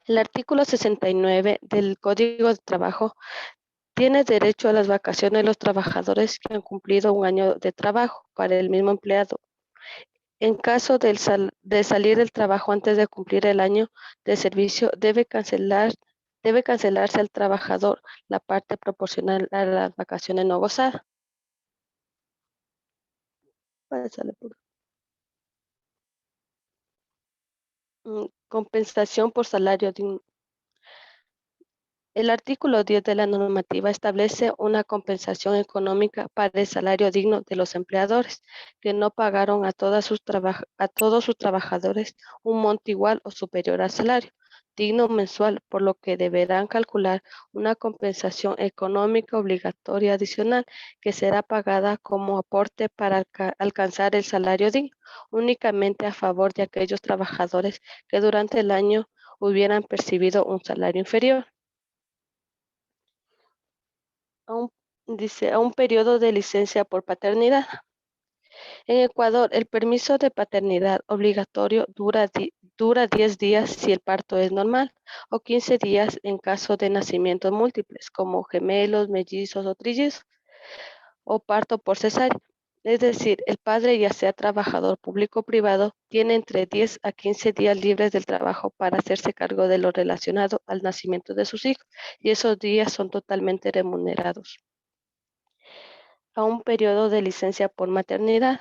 El artículo 69 del Código de Trabajo tiene derecho a las vacaciones los trabajadores que han cumplido un año de trabajo para el mismo empleado. En caso de salir del trabajo antes de cumplir el año de servicio, debe cancelarse al trabajador la parte proporcional a las vacaciones no gozadas. Compensación por salario digno. El artículo 10 de la normativa establece una compensación económica para el salario digno de los empleadores que no pagaron a todos sus trabajadores un monto igual o superior al salario digno mensual, por lo que deberán calcular una compensación económica obligatoria adicional que será pagada como aporte para alcanzar el salario digno, únicamente a favor de aquellos trabajadores que durante el año hubieran percibido un salario inferior. A un periodo de licencia por paternidad. En Ecuador, el permiso de paternidad obligatorio dura 10 días si el parto es normal o 15 días en caso de nacimientos múltiples, como gemelos, mellizos o trillizos, o parto por cesárea. Es decir, el padre, ya sea trabajador público o privado, tiene entre 10 a 15 días libres del trabajo para hacerse cargo de lo relacionado al nacimiento de sus hijos, y esos días son totalmente remunerados. A un periodo de licencia por maternidad.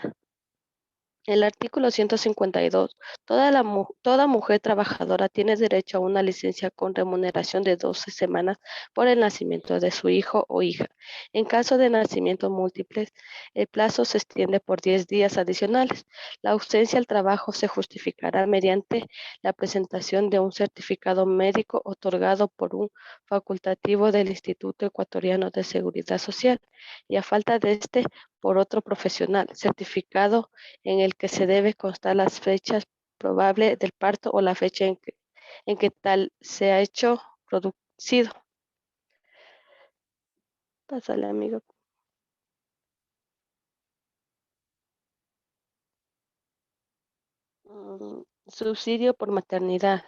El artículo 152. Toda mujer trabajadora tiene derecho a una licencia con remuneración de 12 semanas por el nacimiento de su hijo o hija. En caso de nacimientos múltiples, el plazo se extiende por 10 días adicionales. La ausencia al trabajo se justificará mediante la presentación de un certificado médico otorgado por un facultativo del Instituto Ecuatoriano de Seguridad Social, y a falta de este, por otro profesional, certificado en el que se debe constar las fechas probables del parto o la fecha en que tal se ha hecho producido. Pásale, amigo. Subsidio por maternidad.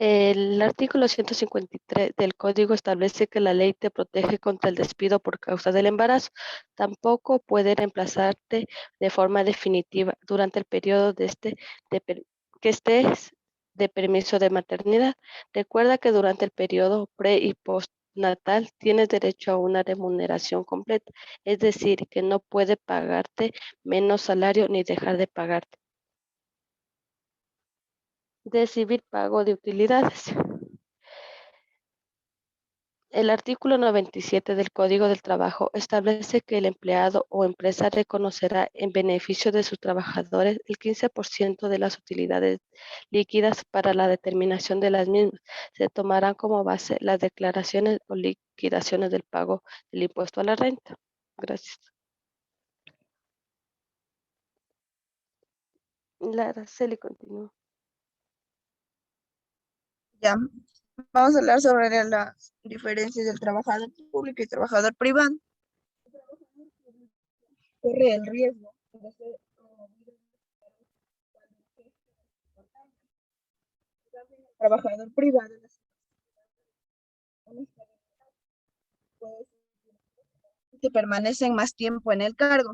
El artículo 153 del Código establece que la ley te protege contra el despido por causa del embarazo. Tampoco puede reemplazarte de forma definitiva durante el periodo que estés de permiso de maternidad. Recuerda que durante el periodo pre y postnatal tienes derecho a una remuneración completa, es decir, que no puede pagarte menos salario ni dejar de pagarte. Recibir pago de utilidades. El artículo 97 del Código del Trabajo establece que el empleado o empresa reconocerá en beneficio de sus trabajadores el 15% de las utilidades líquidas. Para la determinación de las mismas se tomarán como base las declaraciones o liquidaciones del pago del impuesto a la renta. Gracias. Lara, Celi, continúa. Ya, vamos a hablar sobre las diferencias del trabajador público y trabajador privado. Corre el riesgo de ser promovido el trabajador privado que permanecen más tiempo en el cargo.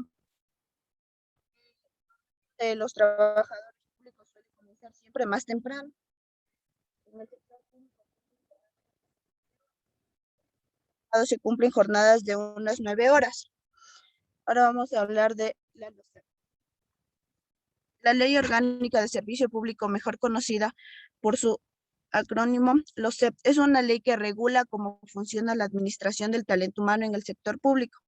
Los trabajadores públicos suelen comenzar siempre más temprano. En el sector público se cumplen jornadas de unas 9 horas. Ahora vamos a hablar de la LOCEP. La Ley Orgánica de Servicio Público, mejor conocida por su acrónimo LOCEP, es una ley que regula cómo funciona la administración del talento humano en el sector público.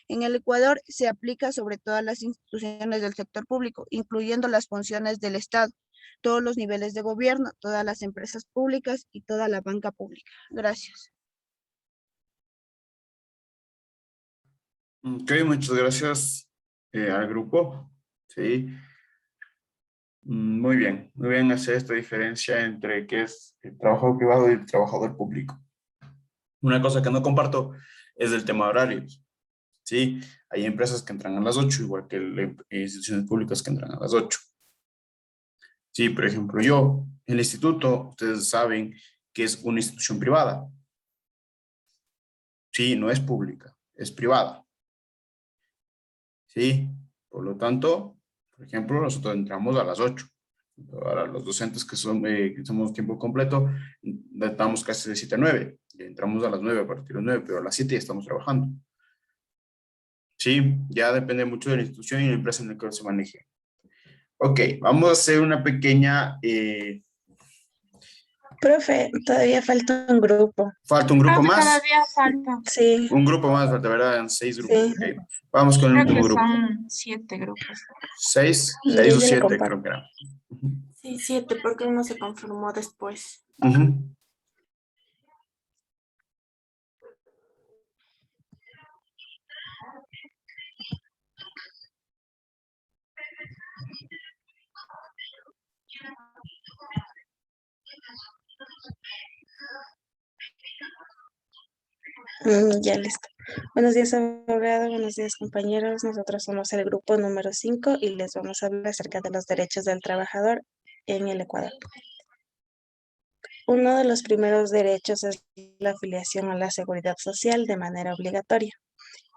En el Ecuador se aplica sobre todas las instituciones del sector público, incluyendo las funciones del Estado, todos los niveles de gobierno, todas las empresas públicas y toda la banca pública. Gracias. Ok, muchas gracias al grupo. Sí. Muy bien hacer esta diferencia entre qué es el trabajador privado y el trabajador público. Una cosa que no comparto es el tema de horarios. Sí, hay empresas que entran a las 8, igual que instituciones públicas que entran a las 8. Sí, por ejemplo, yo, el instituto, ustedes saben que es una institución privada. Sí, no es pública, es privada. Sí, por lo tanto, por ejemplo, nosotros entramos a las 8. Ahora, los docentes que somos tiempo completo, estamos casi de 7 a 9. Y entramos a las 9 a partir de las 9, pero a las 7 ya estamos trabajando. Sí, ya depende mucho de la institución y la empresa en la que se maneje. Ok, vamos a hacer una pequeña... Profe, todavía falta un grupo. ¿Falta un grupo más? Todavía falta. Sí. Un grupo más, falta, ¿verdad? En 6 grupos. Sí. Okay. Vamos con el Creo último que grupo. son 7 grupos. 6 Yo o le 7 comparto. creo que era. Sí, 7, porque uno se conformó después. Ya listo. Buenos días, abogado. Buenos días, compañeros. Nosotros somos el grupo número 5 y les vamos a hablar acerca de los derechos del trabajador en el Ecuador. Uno de los primeros derechos es la afiliación a la seguridad social de manera obligatoria.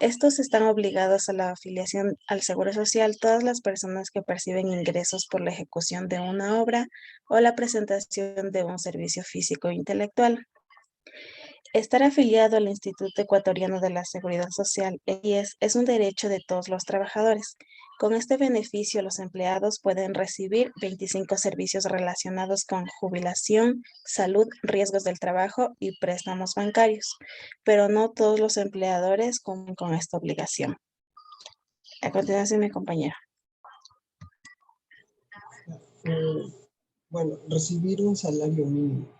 Estos están obligados a la afiliación al Seguro Social todas las personas que perciben ingresos por la ejecución de una obra o la presentación de un servicio físico e intelectual. Estar afiliado al Instituto Ecuatoriano de la Seguridad Social, IES, es un derecho de todos los trabajadores. Con este beneficio, los empleados pueden recibir 25 servicios relacionados con jubilación, salud, riesgos del trabajo y préstamos bancarios, pero no todos los empleadores cumplen con esta obligación. A continuación, mi compañera. Bueno, recibir un salario mínimo.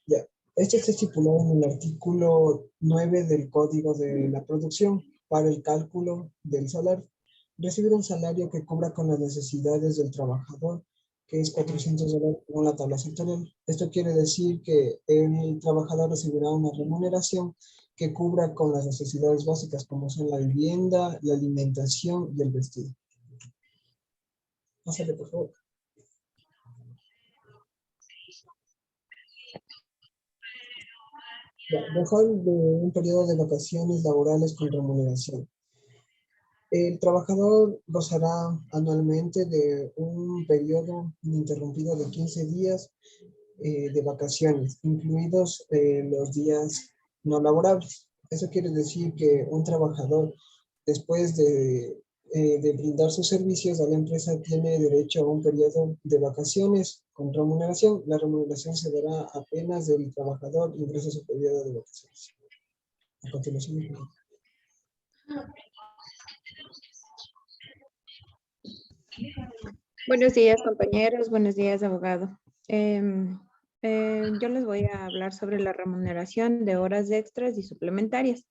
Ya, esto está estipulado en el artículo 9 del Código de la Producción para el cálculo del salario. Recibir un salario que cubra con las necesidades del trabajador, que es $400 según la tabla sectorial. Esto quiere decir que el trabajador recibirá una remuneración que cubra con las necesidades básicas como son la vivienda, la alimentación y el vestido. Pásale, por favor. Dejar de un periodo de vacaciones laborales con remuneración. El trabajador gozará anualmente de un periodo ininterrumpido de 15 días de vacaciones, incluidos los días no laborables. Eso quiere decir que un trabajador, después de brindar sus servicios a la empresa, tiene derecho a un periodo de vacaciones con remuneración. La remuneración se dará apenas del trabajador ingrese su periodo de vacaciones. A continuación. Buenos días, compañeros. Buenos días, abogado. Yo les voy a hablar sobre la remuneración de horas extras y suplementarias.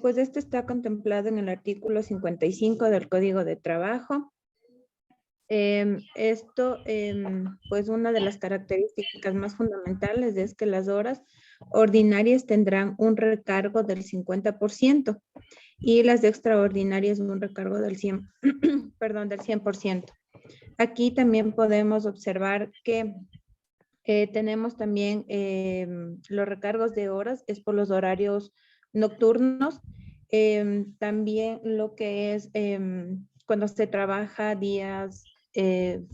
Pues esto está contemplado en el artículo 55 del Código de Trabajo. Pues una de las características más fundamentales es que las horas ordinarias tendrán un recargo del 50% y las extraordinarias un recargo del 100%. Aquí también podemos observar que tenemos también los recargos de horas, es por los horarios nocturnos, también lo que es cuando se trabaja días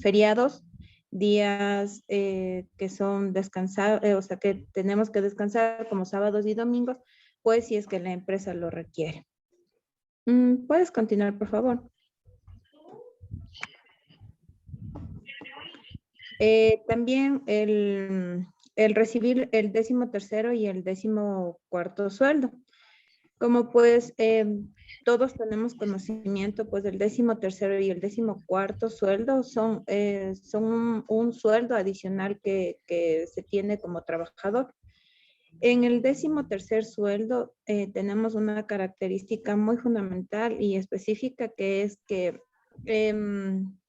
feriados, días que son descansados, o sea que tenemos que descansar como sábados y domingos, pues si es que la empresa lo requiere. Puedes continuar, por favor. También el recibir el 13º y el 14º sueldo. Como pues todos tenemos conocimiento, pues el 13º y el 14º sueldo son un sueldo adicional que se tiene como trabajador. En el 13º sueldo tenemos una característica muy fundamental y específica, que es que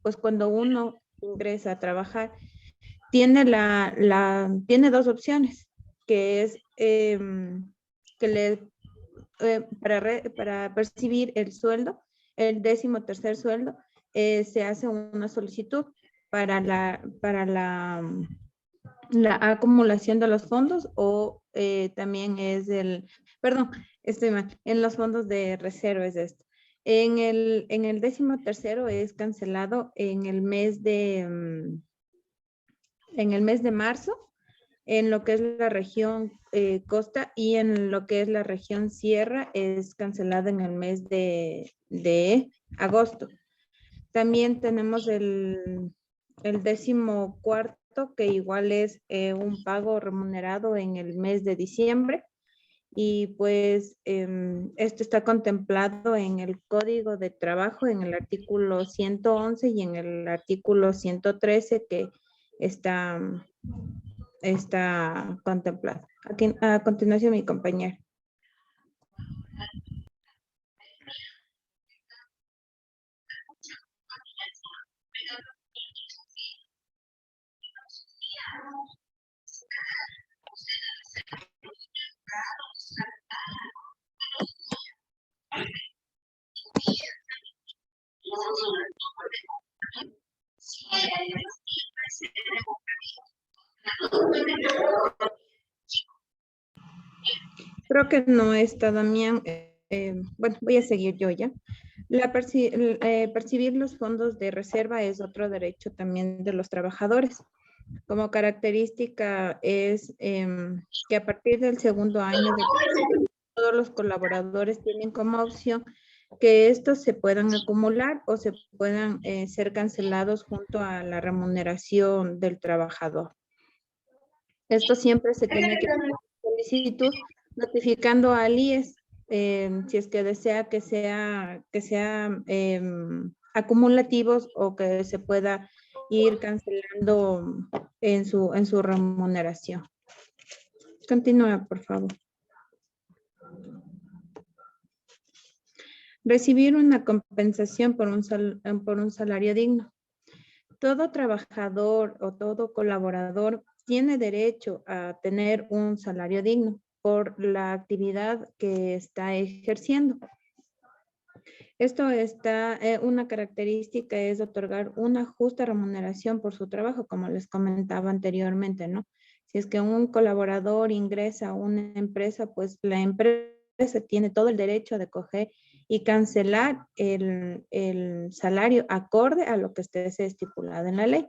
pues cuando uno ingresa a trabajar, tiene tiene dos opciones, que es para percibir el sueldo, el 13º sueldo, se hace una solicitud para la acumulación de los fondos, o también es perdón, estoy mal, en los fondos de reserva es esto. En el 13º es cancelado en el mes de marzo, en lo que es la región costa, y en lo que es la región sierra es cancelado en el mes de agosto. También tenemos el 14º, que igual es un pago remunerado en el mes de diciembre, y pues esto está contemplado en el Código de Trabajo, en el artículo 111 y en el artículo 113, que está contemplado. Aquí, a continuación, mi compañero. Creo que no está, Damián. Bueno, voy a seguir yo ya. Percibir los fondos de reserva es otro derecho también de los trabajadores. Como característica es que a partir del segundo año todos los colaboradores tienen como opción que estos se puedan acumular o se puedan ser cancelados junto a la remuneración del trabajador. Esto siempre se tiene que hacer solicitud notificando al IES si es que desea que sea acumulativos, o que se pueda ir cancelando en su remuneración. Continúa, por favor. Recibir una compensación por un salario digno. Todo trabajador o todo colaborador tiene derecho a tener un salario digno por la actividad que está ejerciendo. Esto está, una característica es otorgar una justa remuneración por su trabajo, como les comentaba anteriormente, ¿no? Si es que un colaborador ingresa a una empresa, pues la empresa tiene todo el derecho de coger y cancelar el salario acorde a lo que esté estipulado en la ley.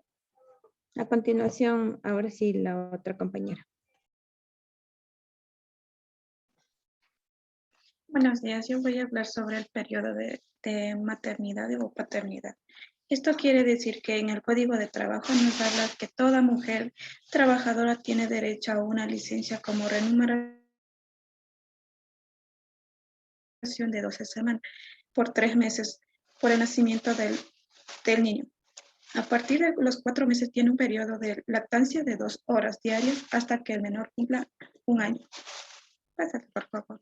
A continuación, ahora sí, la otra compañera. Buenos días, yo voy a hablar sobre el periodo de maternidad o paternidad. Esto quiere decir que en el Código de Trabajo nos habla que toda mujer trabajadora tiene derecho a una licencia como remuneración de 12 semanas por 3 meses por el nacimiento del niño. A partir de los 4 meses tiene un periodo de lactancia de 2 horas diarias hasta que el menor cumpla 1 año. Pásate, por favor.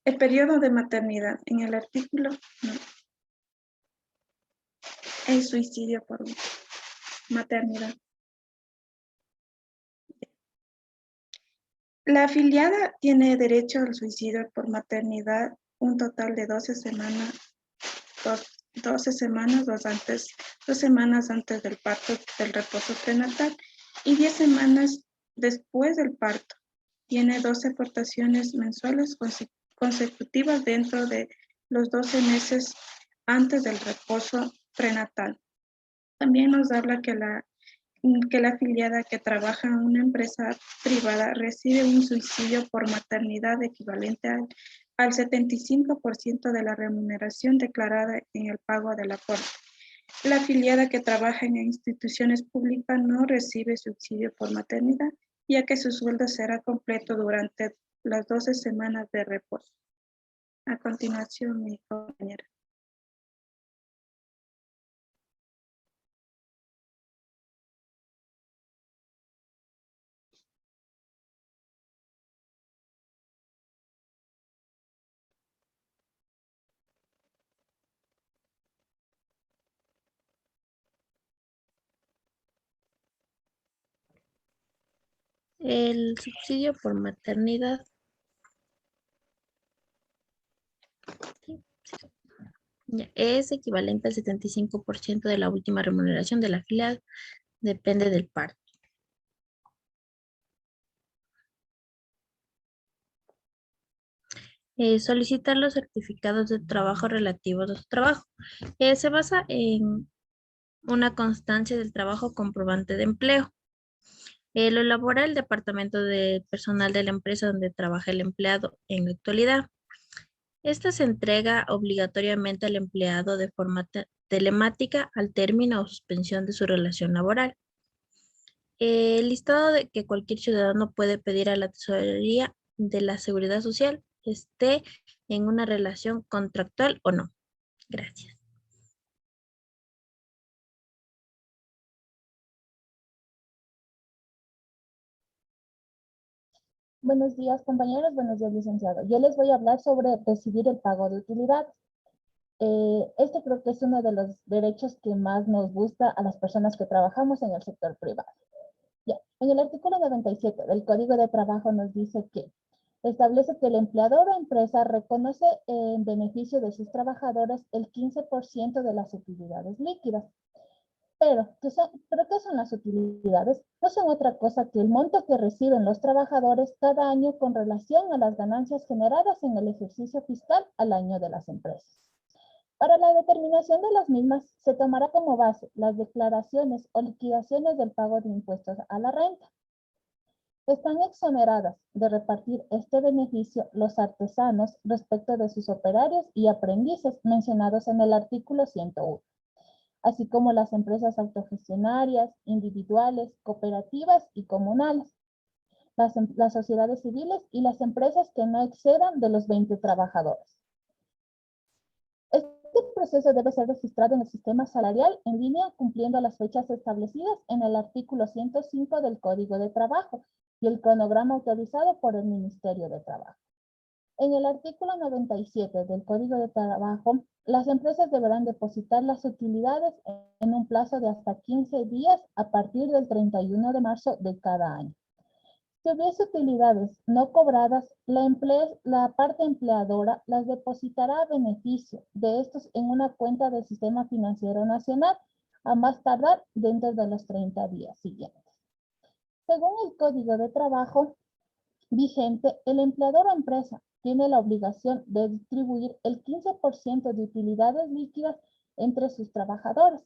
El periodo de maternidad en el artículo el suicidio por maternidad. La afiliada tiene derecho al suicidio por maternidad un total de 12 semanas, 12 semanas, 2 semanas antes del parto, del reposo prenatal, y 10 semanas después del parto. Tiene 12 aportaciones mensuales consecutivas dentro de los 12 meses antes del reposo prenatal. También nos habla que la afiliada que trabaja en una empresa privada recibe un subsidio por maternidad equivalente al 75% de la remuneración declarada en el pago del aporte. La afiliada que trabaja en instituciones públicas no recibe subsidio por maternidad, ya que su sueldo será completo durante las 12 semanas de reposo. A continuación, mi compañera. El subsidio por maternidad es equivalente al 75% de la última remuneración de la afiliada, depende del parto. Solicitar los certificados de trabajo relativos a su trabajo. Se basa en una constancia del trabajo comprobante de empleo. Lo elabora el departamento de personal de la empresa donde trabaja el empleado en la actualidad. Esta se entrega obligatoriamente al empleado de forma telemática al término o suspensión de su relación laboral. El listado de que cualquier ciudadano puede pedir a la Tesorería de la Seguridad Social esté en una relación contractual o no. Gracias. Buenos días, compañeros. Buenos días, licenciado. Yo les voy a hablar sobre recibir el pago de utilidades. Este creo que es uno de los derechos que más nos gusta a las personas que trabajamos en el sector privado. Ya, en el artículo 97 del Código de Trabajo nos dice que establece que el empleador o empresa reconoce en beneficio de sus trabajadores el 15% de las utilidades líquidas. Pero, ¿qué son las utilidades? No son otra cosa que el monto que reciben los trabajadores cada año con relación a las ganancias generadas en el ejercicio fiscal al año de las empresas. Para la determinación de las mismas, se tomará como base las declaraciones o liquidaciones del pago de impuestos a la renta. Están exoneradas de repartir este beneficio los artesanos respecto de sus operarios y aprendices mencionados en el artículo 101. Así como las empresas autogestionarias, individuales, cooperativas y comunales, las sociedades civiles y las empresas que no excedan de los 20 trabajadores. Este proceso debe ser registrado en el sistema salarial en línea cumpliendo las fechas establecidas en el artículo 105 del Código de Trabajo y el cronograma autorizado por el Ministerio de Trabajo. En el artículo 97 del Código de Trabajo, las empresas deberán depositar las utilidades en un plazo de hasta 15 días a partir del 31 de marzo de cada año. Si hubiese utilidades no cobradas, la parte empleadora las depositará a beneficio de estos en una cuenta del Sistema Financiero Nacional a más tardar dentro de los 30 días siguientes. Según el Código de Trabajo vigente, el empleador o empresa tiene la obligación de distribuir el 15% de utilidades líquidas entre sus trabajadores.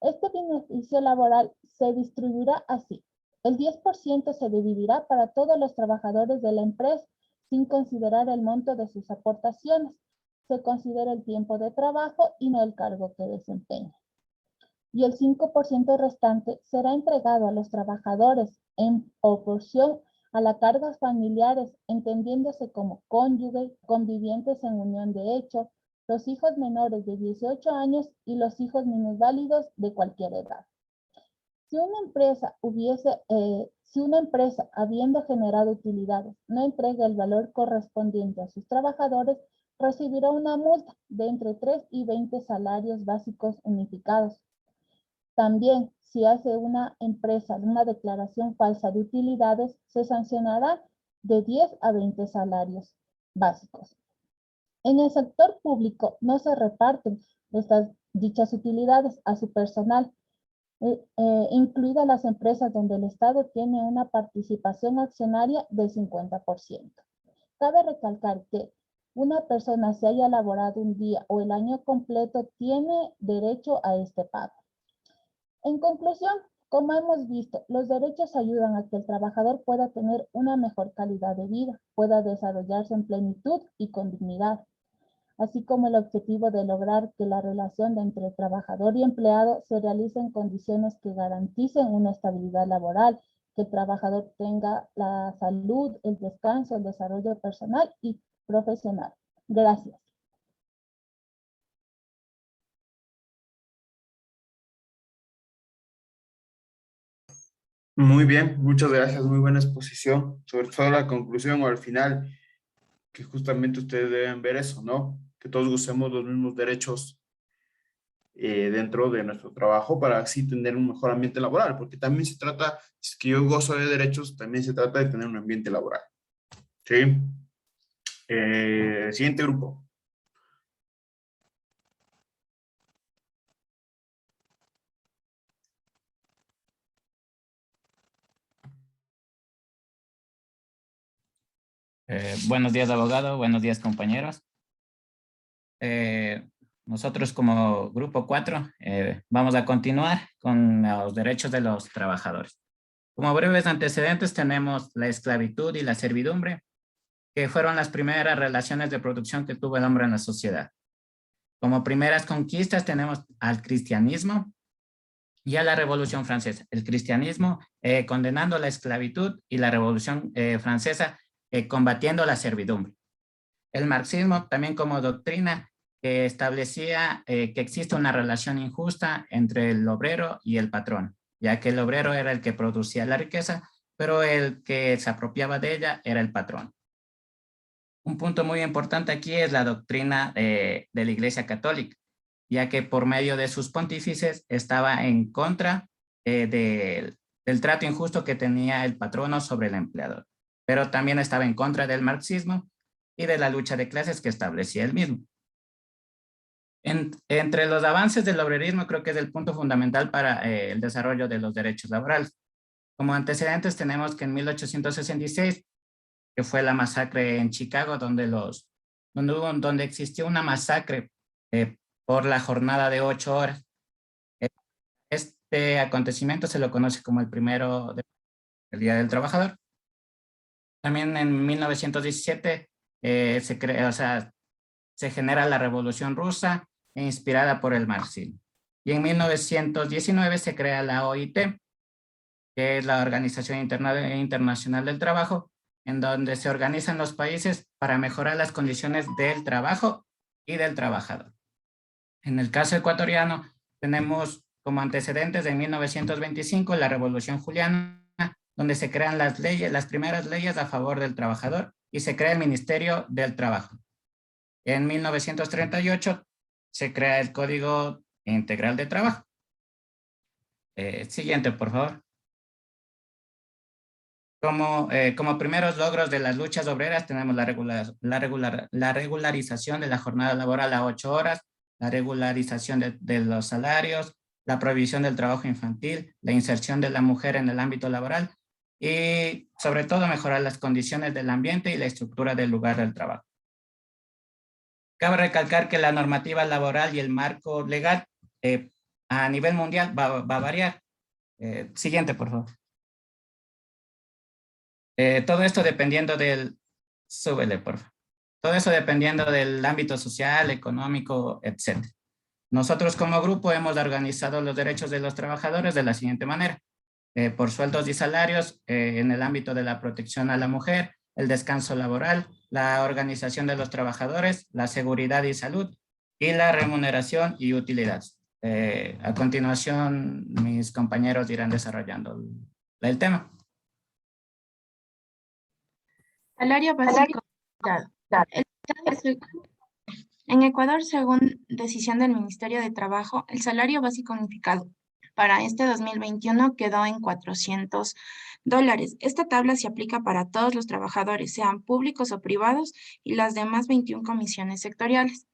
Este beneficio laboral se distribuirá así. El 10% se dividirá para todos los trabajadores de la empresa sin considerar el monto de sus aportaciones. Se considera el tiempo de trabajo y no el cargo que desempeña. Y el 5% restante será entregado a los trabajadores en proporción a las cargas familiares, entendiéndose como cónyuge, convivientes en unión de hecho, los hijos menores de 18 años y los hijos minusválidos de cualquier edad. Si una empresa, habiendo generado utilidades, no entrega el valor correspondiente a sus trabajadores, recibirá una multa de entre 3 y 20 salarios básicos unificados. También, si hace una empresa una declaración falsa de utilidades, se sancionará de 10 a 20 salarios básicos. En el sector público no se reparten dichas utilidades a su personal, incluidas las empresas donde el Estado tiene una participación accionaria del 50%. Cabe recalcar que una persona, si haya laborado un día o el año completo, tiene derecho a este pago. En conclusión, como hemos visto, los derechos ayudan a que el trabajador pueda tener una mejor calidad de vida, pueda desarrollarse en plenitud y con dignidad, así como el objetivo de lograr que la relación entre trabajador y empleado se realice en condiciones que garanticen una estabilidad laboral, que el trabajador tenga la salud, el descanso, el desarrollo personal y profesional. Gracias. Muy bien, muchas gracias, muy buena exposición, sobre todo la conclusión o al final, que justamente ustedes deben ver eso, ¿no? Que todos gocemos los mismos derechos dentro de nuestro trabajo para así tener un mejor ambiente laboral, porque también se trata, si es que yo gozo de derechos, también se trata de tener un ambiente laboral. ¿Sí? Siguiente grupo. Buenos días, abogado. Buenos días, compañeros. Nosotros como Grupo 4 vamos a continuar con los derechos de los trabajadores. Como breves antecedentes tenemos la esclavitud y la servidumbre, que fueron las primeras relaciones de producción que tuvo el hombre en la sociedad. Como primeras conquistas tenemos al cristianismo y a la Revolución Francesa. El cristianismo condenando la esclavitud y la Revolución Francesa combatiendo la servidumbre. El marxismo también como doctrina establecía que existe una relación injusta entre el obrero y el patrón, ya que el obrero era el que producía la riqueza, pero el que se apropiaba de ella era el patrón. Un punto muy importante aquí es la doctrina de la Iglesia Católica, ya que por medio de sus pontífices estaba en contra del trato injusto que tenía el patrono sobre el empleador, pero también estaba en contra del marxismo y de la lucha de clases que establecía él mismo. Entre los avances del obrerismo creo que es el punto fundamental para el desarrollo de los derechos laborales. Como antecedentes tenemos que en 1866, que fue la masacre en Chicago, donde existió una masacre por la jornada de 8 horas. Este acontecimiento se lo conoce como el primero del Día del Trabajador. También en 1917 se genera la Revolución Rusa, inspirada por el marxismo. Y en 1919 se crea la OIT, que es la Organización Internacional del Trabajo, en donde se organizan los países para mejorar las condiciones del trabajo y del trabajador. En el caso ecuatoriano, tenemos como antecedentes de 1925 la Revolución Juliana, donde se crean las primeras leyes a favor del trabajador y se crea el Ministerio del Trabajo. En 1938 se crea el Código Integral de Trabajo. Siguiente, por favor. Como primeros logros de las luchas obreras tenemos la regularización de la jornada laboral a 8 horas, la regularización de los salarios, la prohibición del trabajo infantil, la inserción de la mujer en el ámbito laboral y sobre todo mejorar las condiciones del ambiente y la estructura del lugar del trabajo. Cabe recalcar que la normativa laboral y el marco legal a nivel mundial va a variar. Siguiente, por favor. Todo esto dependiendo súbele, por favor. Todo eso dependiendo del ámbito social, económico, etc. Nosotros como grupo hemos organizado los derechos de los trabajadores de la siguiente manera. Por sueldos y salarios en el ámbito de la protección a la mujer, el descanso laboral, la organización de los trabajadores, la seguridad y salud y la remuneración y utilidades. A continuación, mis compañeros irán desarrollando el tema. Salario básico. En Ecuador, según decisión del Ministerio de Trabajo, el salario básico unificado para este 2021 quedó en $400. Esta tabla se aplica para todos los trabajadores, sean públicos o privados, y las demás 21 comisiones sectoriales.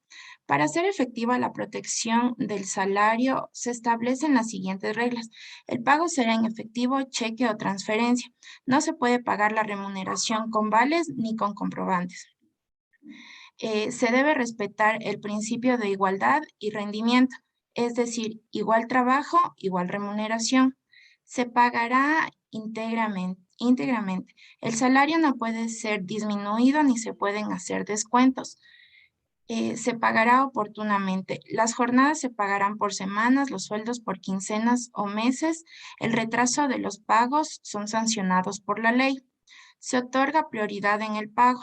Para hacer efectiva la protección del salario, se establecen las siguientes reglas. El pago será en efectivo, cheque o transferencia. No se puede pagar la remuneración con vales ni con comprobantes. Se debe respetar el principio de igualdad y rendimiento. es decir, igual trabajo, igual remuneración. Se pagará íntegramente. El salario no puede ser disminuido ni se pueden hacer descuentos. Se pagará oportunamente. Las jornadas se pagarán por semanas, los sueldos por quincenas o meses. El retraso de los pagos son sancionados por la ley. Se otorga prioridad en el pago.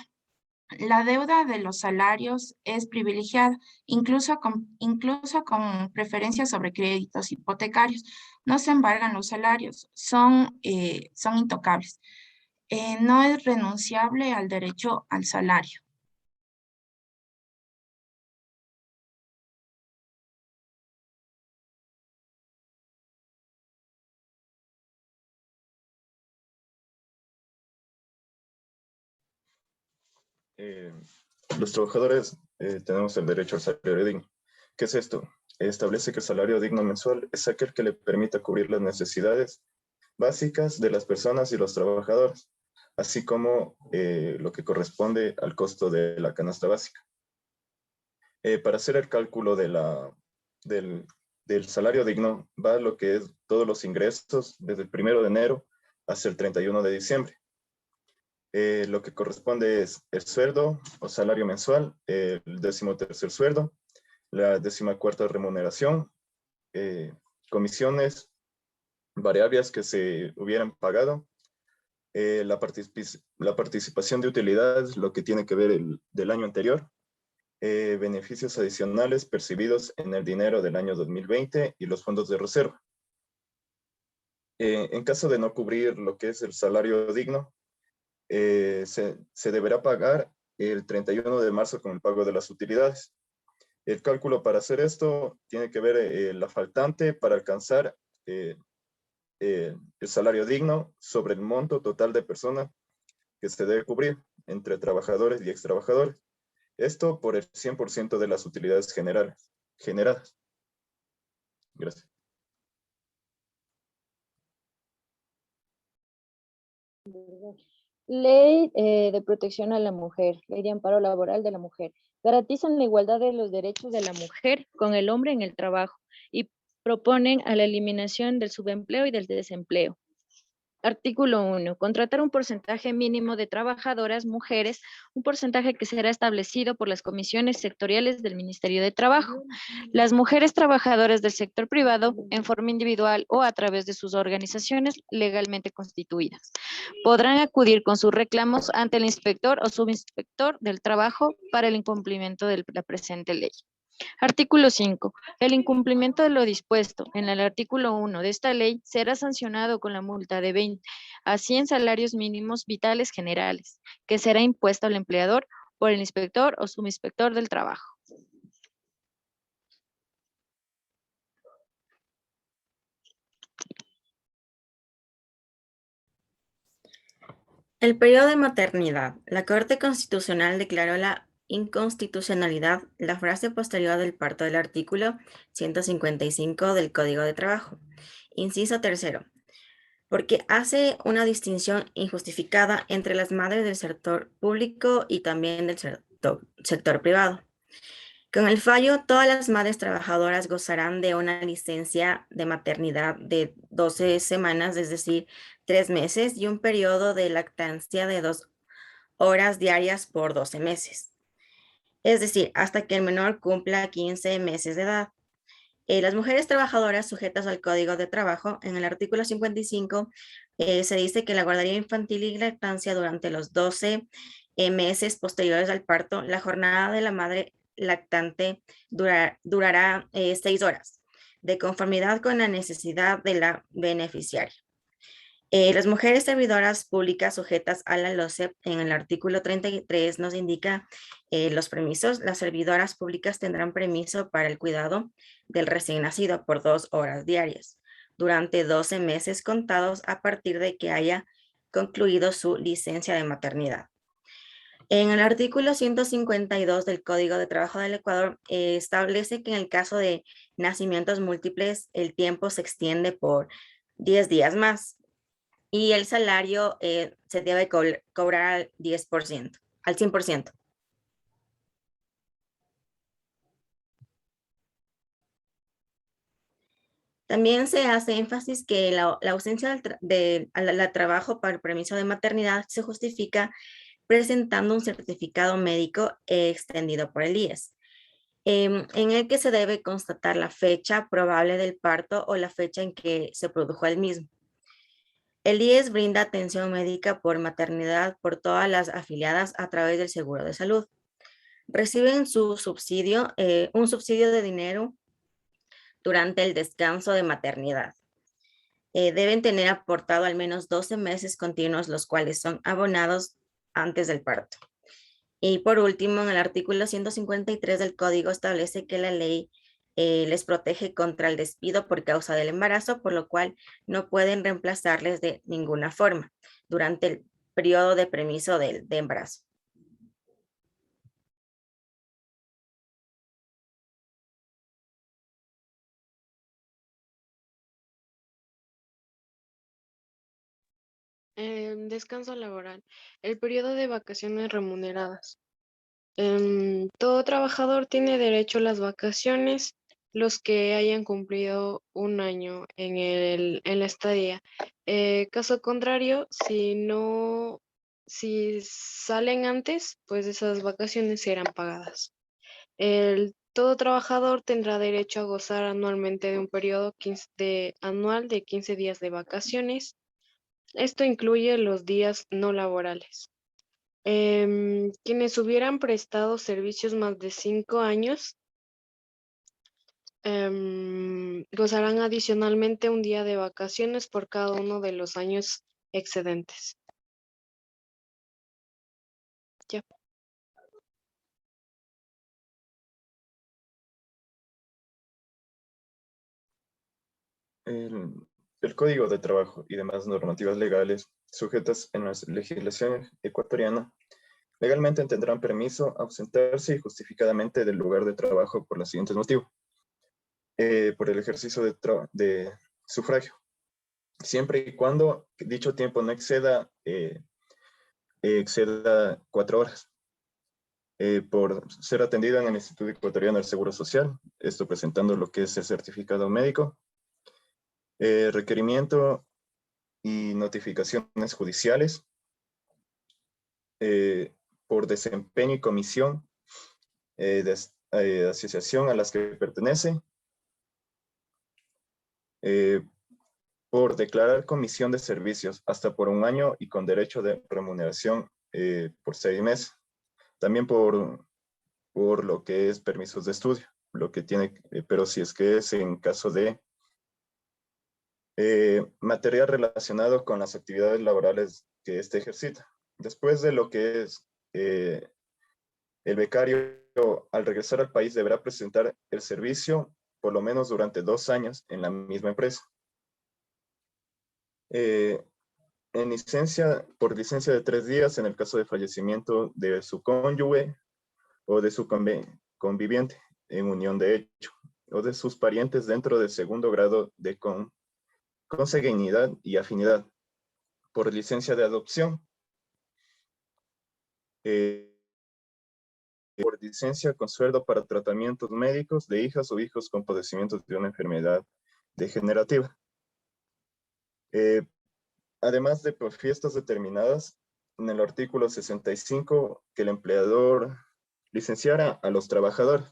La deuda de los salarios es privilegiada, incluso con preferencia sobre créditos hipotecarios. No se embargan los salarios, son intocables. No es renunciable al derecho al salario. Los trabajadores tenemos el derecho al salario digno. ¿Qué es esto? Establece que el salario digno mensual es aquel que le permita cubrir las necesidades básicas de las personas y los trabajadores, así como lo que corresponde al costo de la canasta básica. Para hacer el cálculo del salario digno va lo que es todos los ingresos desde el 1 de enero hasta el 31 de diciembre. Lo que corresponde es el sueldo o salario mensual, el 13º sueldo, la 14ª remuneración, comisiones variables que se hubieran pagado, la participación de utilidades, lo que tiene que ver del año anterior, beneficios adicionales percibidos en el dinero del año 2020 y los fondos de reserva. En caso de no cubrir lo que es el salario digno, se deberá pagar el 31 de marzo con el pago de las utilidades. El cálculo para hacer esto tiene que ver la faltante para alcanzar el salario digno sobre el monto total de personas que se debe cubrir entre trabajadores y extrabajadores. Esto por el 100% de las utilidades generadas. Gracias. Ley de protección a la mujer, ley de amparo laboral de la mujer. Garantizan la igualdad de los derechos de la mujer con el hombre en el trabajo y proponen a la eliminación del subempleo y del desempleo. Artículo 1. Contratar un porcentaje mínimo de trabajadoras mujeres, un porcentaje que será establecido por las comisiones sectoriales del Ministerio de Trabajo. Las mujeres trabajadoras del sector privado, en forma individual o a través de sus organizaciones legalmente constituidas, podrán acudir con sus reclamos ante el inspector o subinspector del trabajo para el incumplimiento de la presente ley. Artículo 5. El incumplimiento de lo dispuesto en el artículo 1 de esta ley será sancionado con la multa de 20 a 100 salarios mínimos vitales generales, que será impuesto al empleador por el inspector o subinspector del trabajo. El periodo de maternidad. La Corte Constitucional declaró la inconstitucionalidad la frase posterior del parto del artículo 155 del Código de Trabajo. Inciso 3. Porque hace una distinción injustificada entre las madres del sector público y también del sector privado. Con el fallo, todas las madres trabajadoras gozarán de una licencia de maternidad de 12 semanas, es decir, 3 meses, y un periodo de lactancia de 2 horas diarias por 12 meses. Es decir, hasta que el menor cumpla 15 meses de edad. Las mujeres trabajadoras sujetas al Código de Trabajo, en el artículo 55, se dice que la guardería infantil y lactancia durante los 12 meses posteriores al parto, la jornada de la madre lactante durará 6 horas, de conformidad con la necesidad de la beneficiaria. Las mujeres servidoras públicas sujetas a la LOCEP, en el artículo 33 nos indica los permisos. Las servidoras públicas tendrán permiso para el cuidado del recién nacido por 2 horas diarias durante 12 meses contados a partir de que haya concluido su licencia de maternidad. En el artículo 152 del Código de Trabajo del Ecuador establece que en el caso de nacimientos múltiples el tiempo se extiende por 10 días más. Y el salario se debe cobrar al 10%, al 100%. También se hace énfasis que la ausencia al trabajo para el permiso de maternidad se justifica presentando un certificado médico extendido por el IES, en el que se debe constatar la fecha probable del parto o la fecha en que se produjo el mismo. El IES brinda atención médica por maternidad por todas las afiliadas a través del seguro de salud. Reciben su subsidio, un subsidio de dinero durante el descanso de maternidad. Deben tener aportado al menos 12 meses continuos, los cuales son abonados antes del parto. Y por último, en el artículo 153 del Código establece que la ley les protege contra el despido por causa del embarazo, por lo cual no pueden reemplazarles de ninguna forma durante el periodo de permiso de embarazo. Descanso laboral. El periodo de vacaciones remuneradas. Todo trabajador tiene derecho a las vacaciones, los que hayan cumplido un año en la estadía. Caso contrario, si salen antes, pues esas vacaciones serán pagadas. Todo trabajador tendrá derecho a gozar anualmente de un periodo anual de 15 días de vacaciones. Esto incluye los días no laborales. Quienes hubieran prestado servicios más de 5 años gozarán adicionalmente un día de vacaciones por cada uno de los años excedentes. Ya. El Código de Trabajo y demás normativas legales sujetas en la legislación ecuatoriana legalmente tendrán permiso a ausentarse justificadamente del lugar de trabajo por los siguientes motivos. Por el ejercicio de sufragio, siempre y cuando dicho tiempo no exceda 4 horas. Por ser atendido en el Instituto Ecuatoriano del Seguro Social, esto presentando lo que es el certificado médico, requerimiento y notificaciones judiciales, por desempeño y comisión de asociación a las que pertenece, por declarar comisión de servicios hasta por 1 año y con derecho de remuneración por 6 meses. También por lo que es permisos de estudio, lo que tiene, pero si es que es en caso de material relacionado con las actividades laborales que éste ejercita. Después de lo que es el becario, al regresar al país deberá presentar el servicio por lo menos durante 2 años en la misma empresa. Por licencia de 3 días en el caso de fallecimiento de su cónyuge o de su conviviente en unión de hecho, o de sus parientes dentro del 2º grado de consanguinidad y afinidad, por licencia de adopción, por licencia con sueldo para tratamientos médicos de hijas o hijos con padecimientos de una enfermedad degenerativa. Además de por fiestas determinadas, en el artículo 65, que el empleador licenciara a los trabajadores.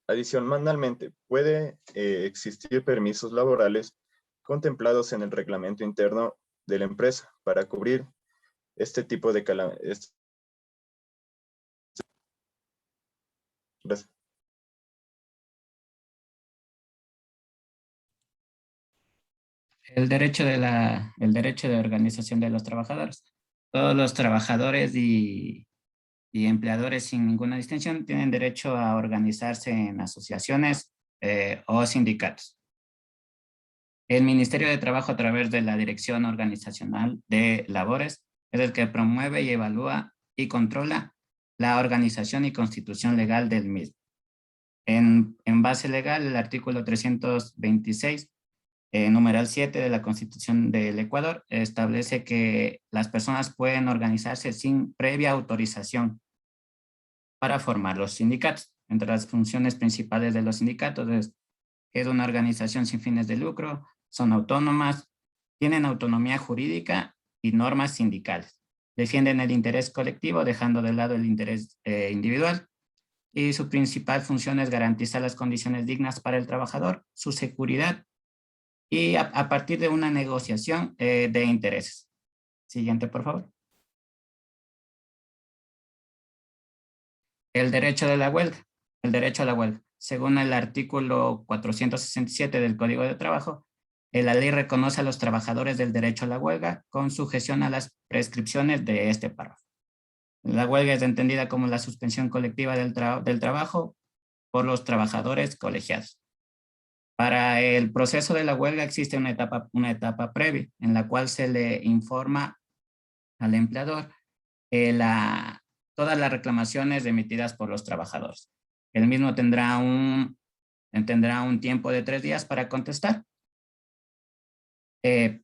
Adicionalmente, puede existir permisos laborales contemplados en el reglamento interno de la empresa para cubrir este tipo de calamidades. Gracias. El derecho de organización de los trabajadores. Todos los trabajadores y empleadores sin ninguna distinción tienen derecho a organizarse en asociaciones o sindicatos. El Ministerio de Trabajo, a través de la Dirección Organizacional de Labores, es el que promueve y evalúa y controla la organización y constitución legal del mismo. En base legal, el artículo 326, numeral 7 de la Constitución del Ecuador, establece que las personas pueden organizarse sin previa autorización para formar los sindicatos. Entre las funciones principales de los sindicatos es que es una organización sin fines de lucro, son autónomas, tienen autonomía jurídica y normas sindicales. Defienden el interés colectivo, dejando de lado el interés individual. Y su principal función es garantizar las condiciones dignas para el trabajador, su seguridad y a partir de una negociación de intereses. Siguiente, por favor. El derecho de la huelga. El derecho a la huelga. Según el artículo 467 del Código de Trabajo, la ley reconoce a los trabajadores del derecho a la huelga con sujeción a las prescripciones de este párrafo. La huelga es entendida como la suspensión colectiva del trabajo por los trabajadores colegiados. Para el proceso de la huelga existe una etapa previa en la cual se le informa al empleador todas las reclamaciones emitidas por los trabajadores. El mismo tendrá un tiempo de 3 días para contestar.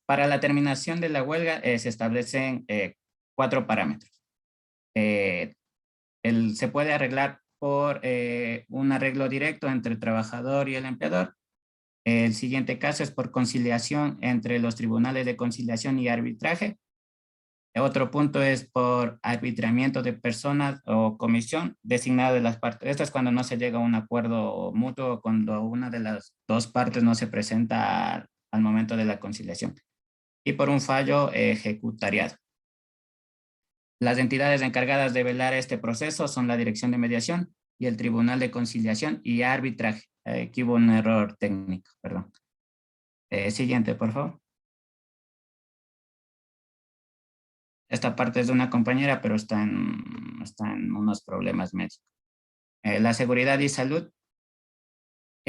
Para la terminación de la huelga se establecen 4 parámetros. Se puede arreglar por un arreglo directo entre el trabajador y el empleador. El siguiente caso es por conciliación entre los tribunales de conciliación y arbitraje. Otro punto es por arbitramiento de personas o comisión designada de las partes. Esto es cuando no se llega a un acuerdo mutuo, cuando una de las 2 partes no se presenta al momento de la conciliación. Y por un fallo ejecutariado. Las entidades encargadas de velar este proceso son la Dirección de Mediación y el Tribunal de Conciliación y Arbitraje. Aquí hubo un error técnico, perdón. Siguiente, por favor. Esta parte es de una compañera, pero está en unos problemas médicos. La seguridad y salud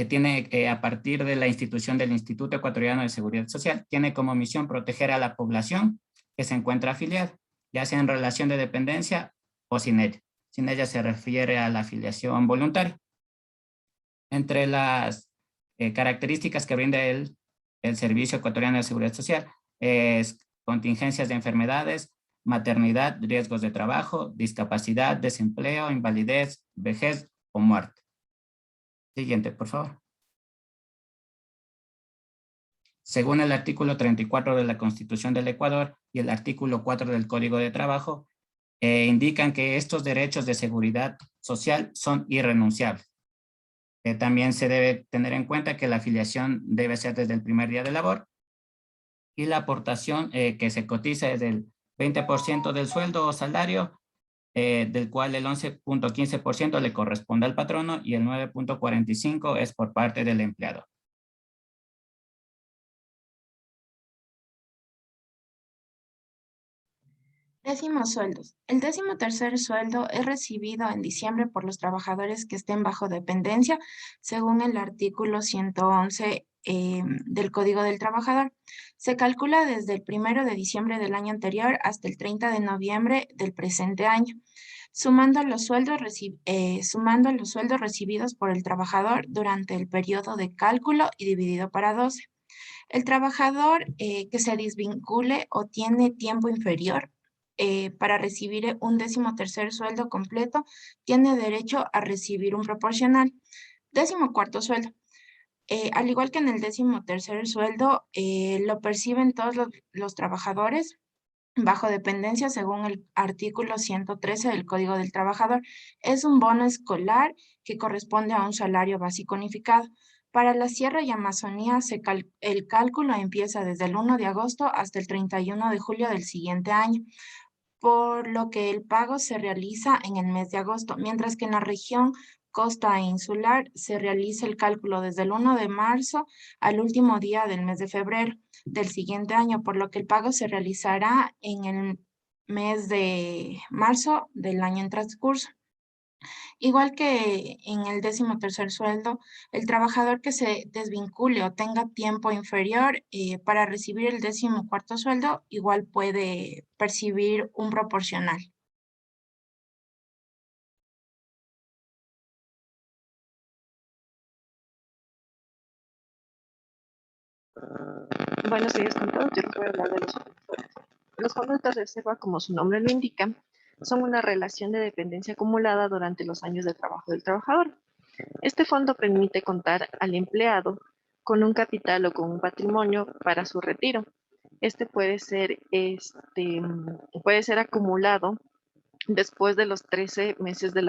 tiene, a partir de la institución del Instituto Ecuatoriano de Seguridad Social, tiene como misión proteger a la población que se encuentra afiliada, ya sea en relación de dependencia o sin ella. Sin ella se refiere a la afiliación voluntaria. Entre las características que brinda el Servicio Ecuatoriano de Seguridad Social es contingencias de enfermedades, maternidad, riesgos de trabajo, discapacidad, desempleo, invalidez, vejez o muerte. Siguiente, por favor. Según el artículo 34 de la Constitución del Ecuador y el artículo 4 del Código de Trabajo, indican que estos derechos de seguridad social son irrenunciables. También se debe tener en cuenta que la afiliación debe ser desde el primer día de labor y la aportación que se cotiza es del 20% del sueldo o salario, del cual el 11.15% le corresponde al patrono y el 9.45% es por parte del empleador. Décimos sueldos. El 13º sueldo es recibido en diciembre por los trabajadores que estén bajo dependencia, según el artículo 111 del Código del Trabajador. Se calcula desde el 1 de diciembre del año anterior hasta el 30 de noviembre del presente año, sumando los sueldos recibidos por el trabajador durante el periodo de cálculo y dividido para 12. El trabajador que se desvincule o tiene tiempo inferior para recibir un 13º sueldo completo, tiene derecho a recibir un proporcional. 14º sueldo. Al igual que en el 13º sueldo, lo perciben todos los trabajadores bajo dependencia según el artículo 113 del Código del Trabajador. Es un bono escolar que corresponde a un salario básico unificado. Para la Sierra y Amazonía, el cálculo empieza desde el 1 de agosto hasta el 31 de julio del siguiente año, por lo que el pago se realiza en el mes de agosto, mientras que en la región costa e insular se realiza el cálculo desde el 1 de marzo al último día del mes de febrero del siguiente año, por lo que el pago se realizará en el mes de marzo del año en transcurso. Igual que en el 13º sueldo, el trabajador que se desvincule o tenga tiempo inferior para recibir el 14º sueldo, igual puede percibir un proporcional. Buenos días con todos. Yo les voy a hablar de los conductores. Los conductos de reserva, como su nombre lo indica, son una relación de dependencia acumulada durante los años de trabajo del trabajador. Este fondo permite contar al empleado con un capital o con un patrimonio para su retiro. Este puede ser acumulado después de los 13 meses de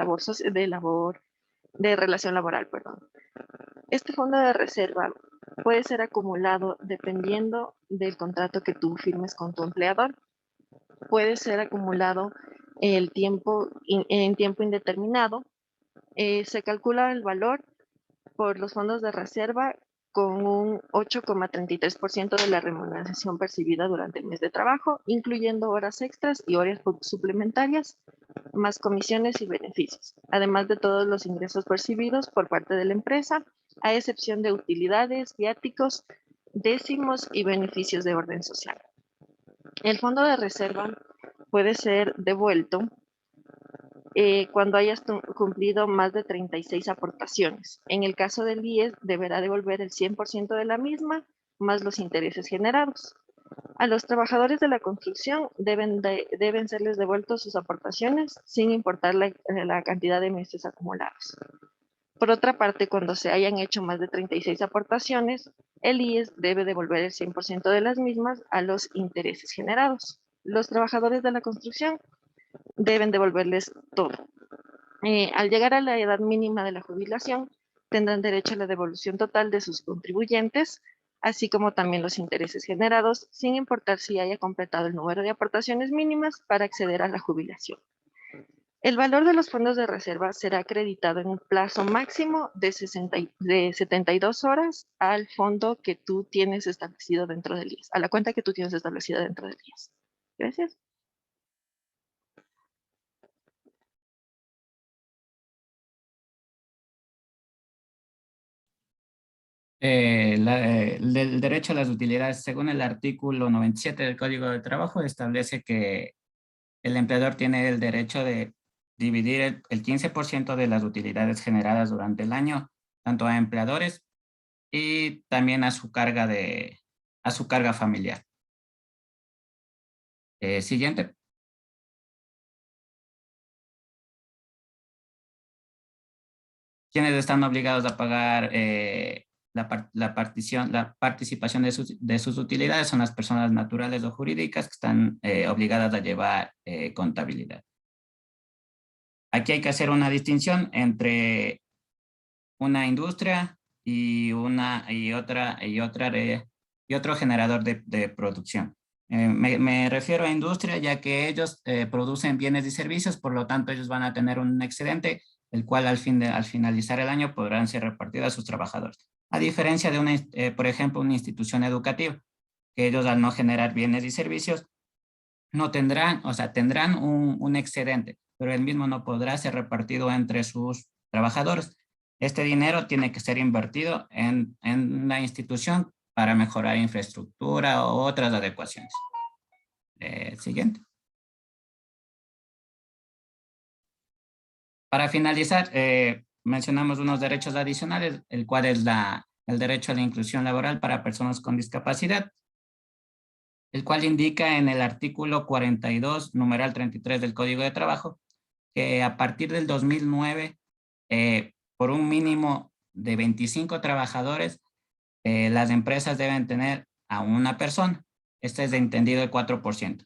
relación laboral, perdón. Este fondo de reserva puede ser acumulado dependiendo del contrato que tú firmes con tu empleador. Puede ser acumulado en tiempo indeterminado. Se calcula el valor por los fondos de reserva con un 8,33% de la remuneración percibida durante el mes de trabajo, incluyendo horas extras y horas suplementarias, más comisiones y beneficios, además de todos los ingresos percibidos por parte de la empresa, a excepción de utilidades, viáticos, décimos y beneficios de orden social. El fondo de reserva puede ser devuelto cuando hayas cumplido más de 36 aportaciones. En el caso del IES, deberá devolver el 100% de la misma, más los intereses generados. A los trabajadores de la construcción deben serles devueltos sus aportaciones sin importar la cantidad de meses acumulados. Por otra parte, cuando se hayan hecho más de 36 aportaciones, el IES debe devolver el 100% de las mismas a los intereses generados. Los trabajadores de la construcción deben devolverles todo. Al llegar a la edad mínima de la jubilación, tendrán derecho a la devolución total de sus contribuyentes, así como también los intereses generados, sin importar si haya completado el número de aportaciones mínimas para acceder a la jubilación. El valor de los fondos de reserva será acreditado en un plazo máximo de 72 horas al fondo que tú tienes establecido dentro del IES, a la cuenta que tú tienes establecida dentro del IES. Gracias. El derecho a las utilidades, según el artículo 97 del Código de Trabajo, establece que el empleador tiene el derecho de dividir el 15% de las utilidades generadas durante el año, tanto a empleadores y también a su carga familiar. Siguiente. ¿Quiénes están obligados a pagar la participación de sus utilidades? Son las personas naturales o jurídicas que están obligadas a llevar contabilidad. Aquí hay que hacer una distinción entre una industria y otro generador de producción. Me refiero a industria ya que ellos producen bienes y servicios, por lo tanto ellos van a tener un excedente, el cual al finalizar el año podrán ser repartidos a sus trabajadores. A diferencia de, por ejemplo, una institución educativa, que ellos al no generar bienes y servicios, no tendrán, o sea, tendrán un excedente, pero el mismo no podrá ser repartido entre sus trabajadores. Este dinero tiene que ser invertido en la institución para mejorar infraestructura o otras adecuaciones. Siguiente. Para finalizar, mencionamos unos derechos adicionales, el cual es el derecho a la inclusión laboral para personas con discapacidad, el cual indica en el artículo 42, numeral 33 del Código de Trabajo, que a partir del 2009, por un mínimo de 25 trabajadores, las empresas deben tener a una persona. Este es de entendido el 4%.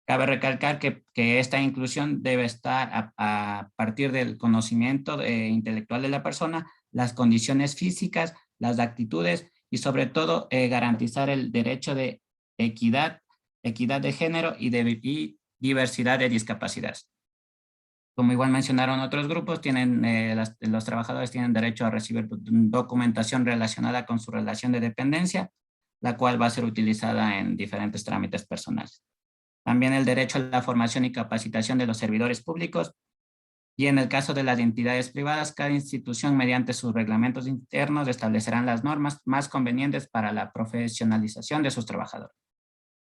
Cabe recalcar que esta inclusión debe estar a partir del conocimiento intelectual de la persona, las condiciones físicas, las actitudes y sobre todo garantizar el derecho de equidad de género y diversidad de discapacidades. Como igual mencionaron otros grupos, los trabajadores tienen derecho a recibir documentación relacionada con su relación de dependencia, la cual va a ser utilizada en diferentes trámites personales. También el derecho a la formación y capacitación de los servidores públicos, y en el caso de las entidades privadas, cada institución mediante sus reglamentos internos establecerán las normas más convenientes para la profesionalización de sus trabajadores.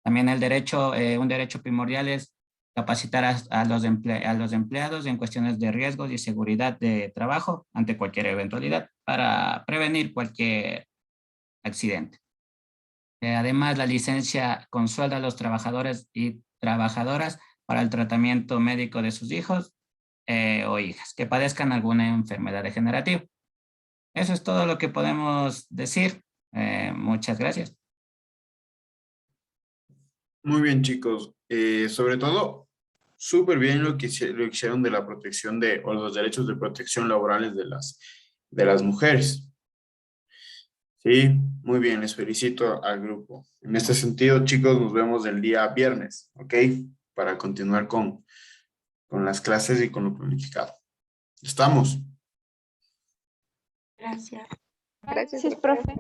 También un derecho primordial es capacitar a los empleados en cuestiones de riesgos y seguridad de trabajo ante cualquier eventualidad para prevenir cualquier accidente. Además, la licencia con sueldo a los trabajadores y trabajadoras para el tratamiento médico de sus hijos o hijas que padezcan alguna enfermedad degenerativa. Eso es todo lo que podemos decir. Muchas gracias. Muy bien, chicos. Sobre todo, súper bien lo que hicieron de la protección o los derechos de protección laborales de las mujeres. Sí, muy bien, les felicito al grupo. En este sentido, chicos, nos vemos el día viernes, ¿ok? Para continuar con las clases y con lo planificado. ¿Estamos? Gracias. Gracias, profe.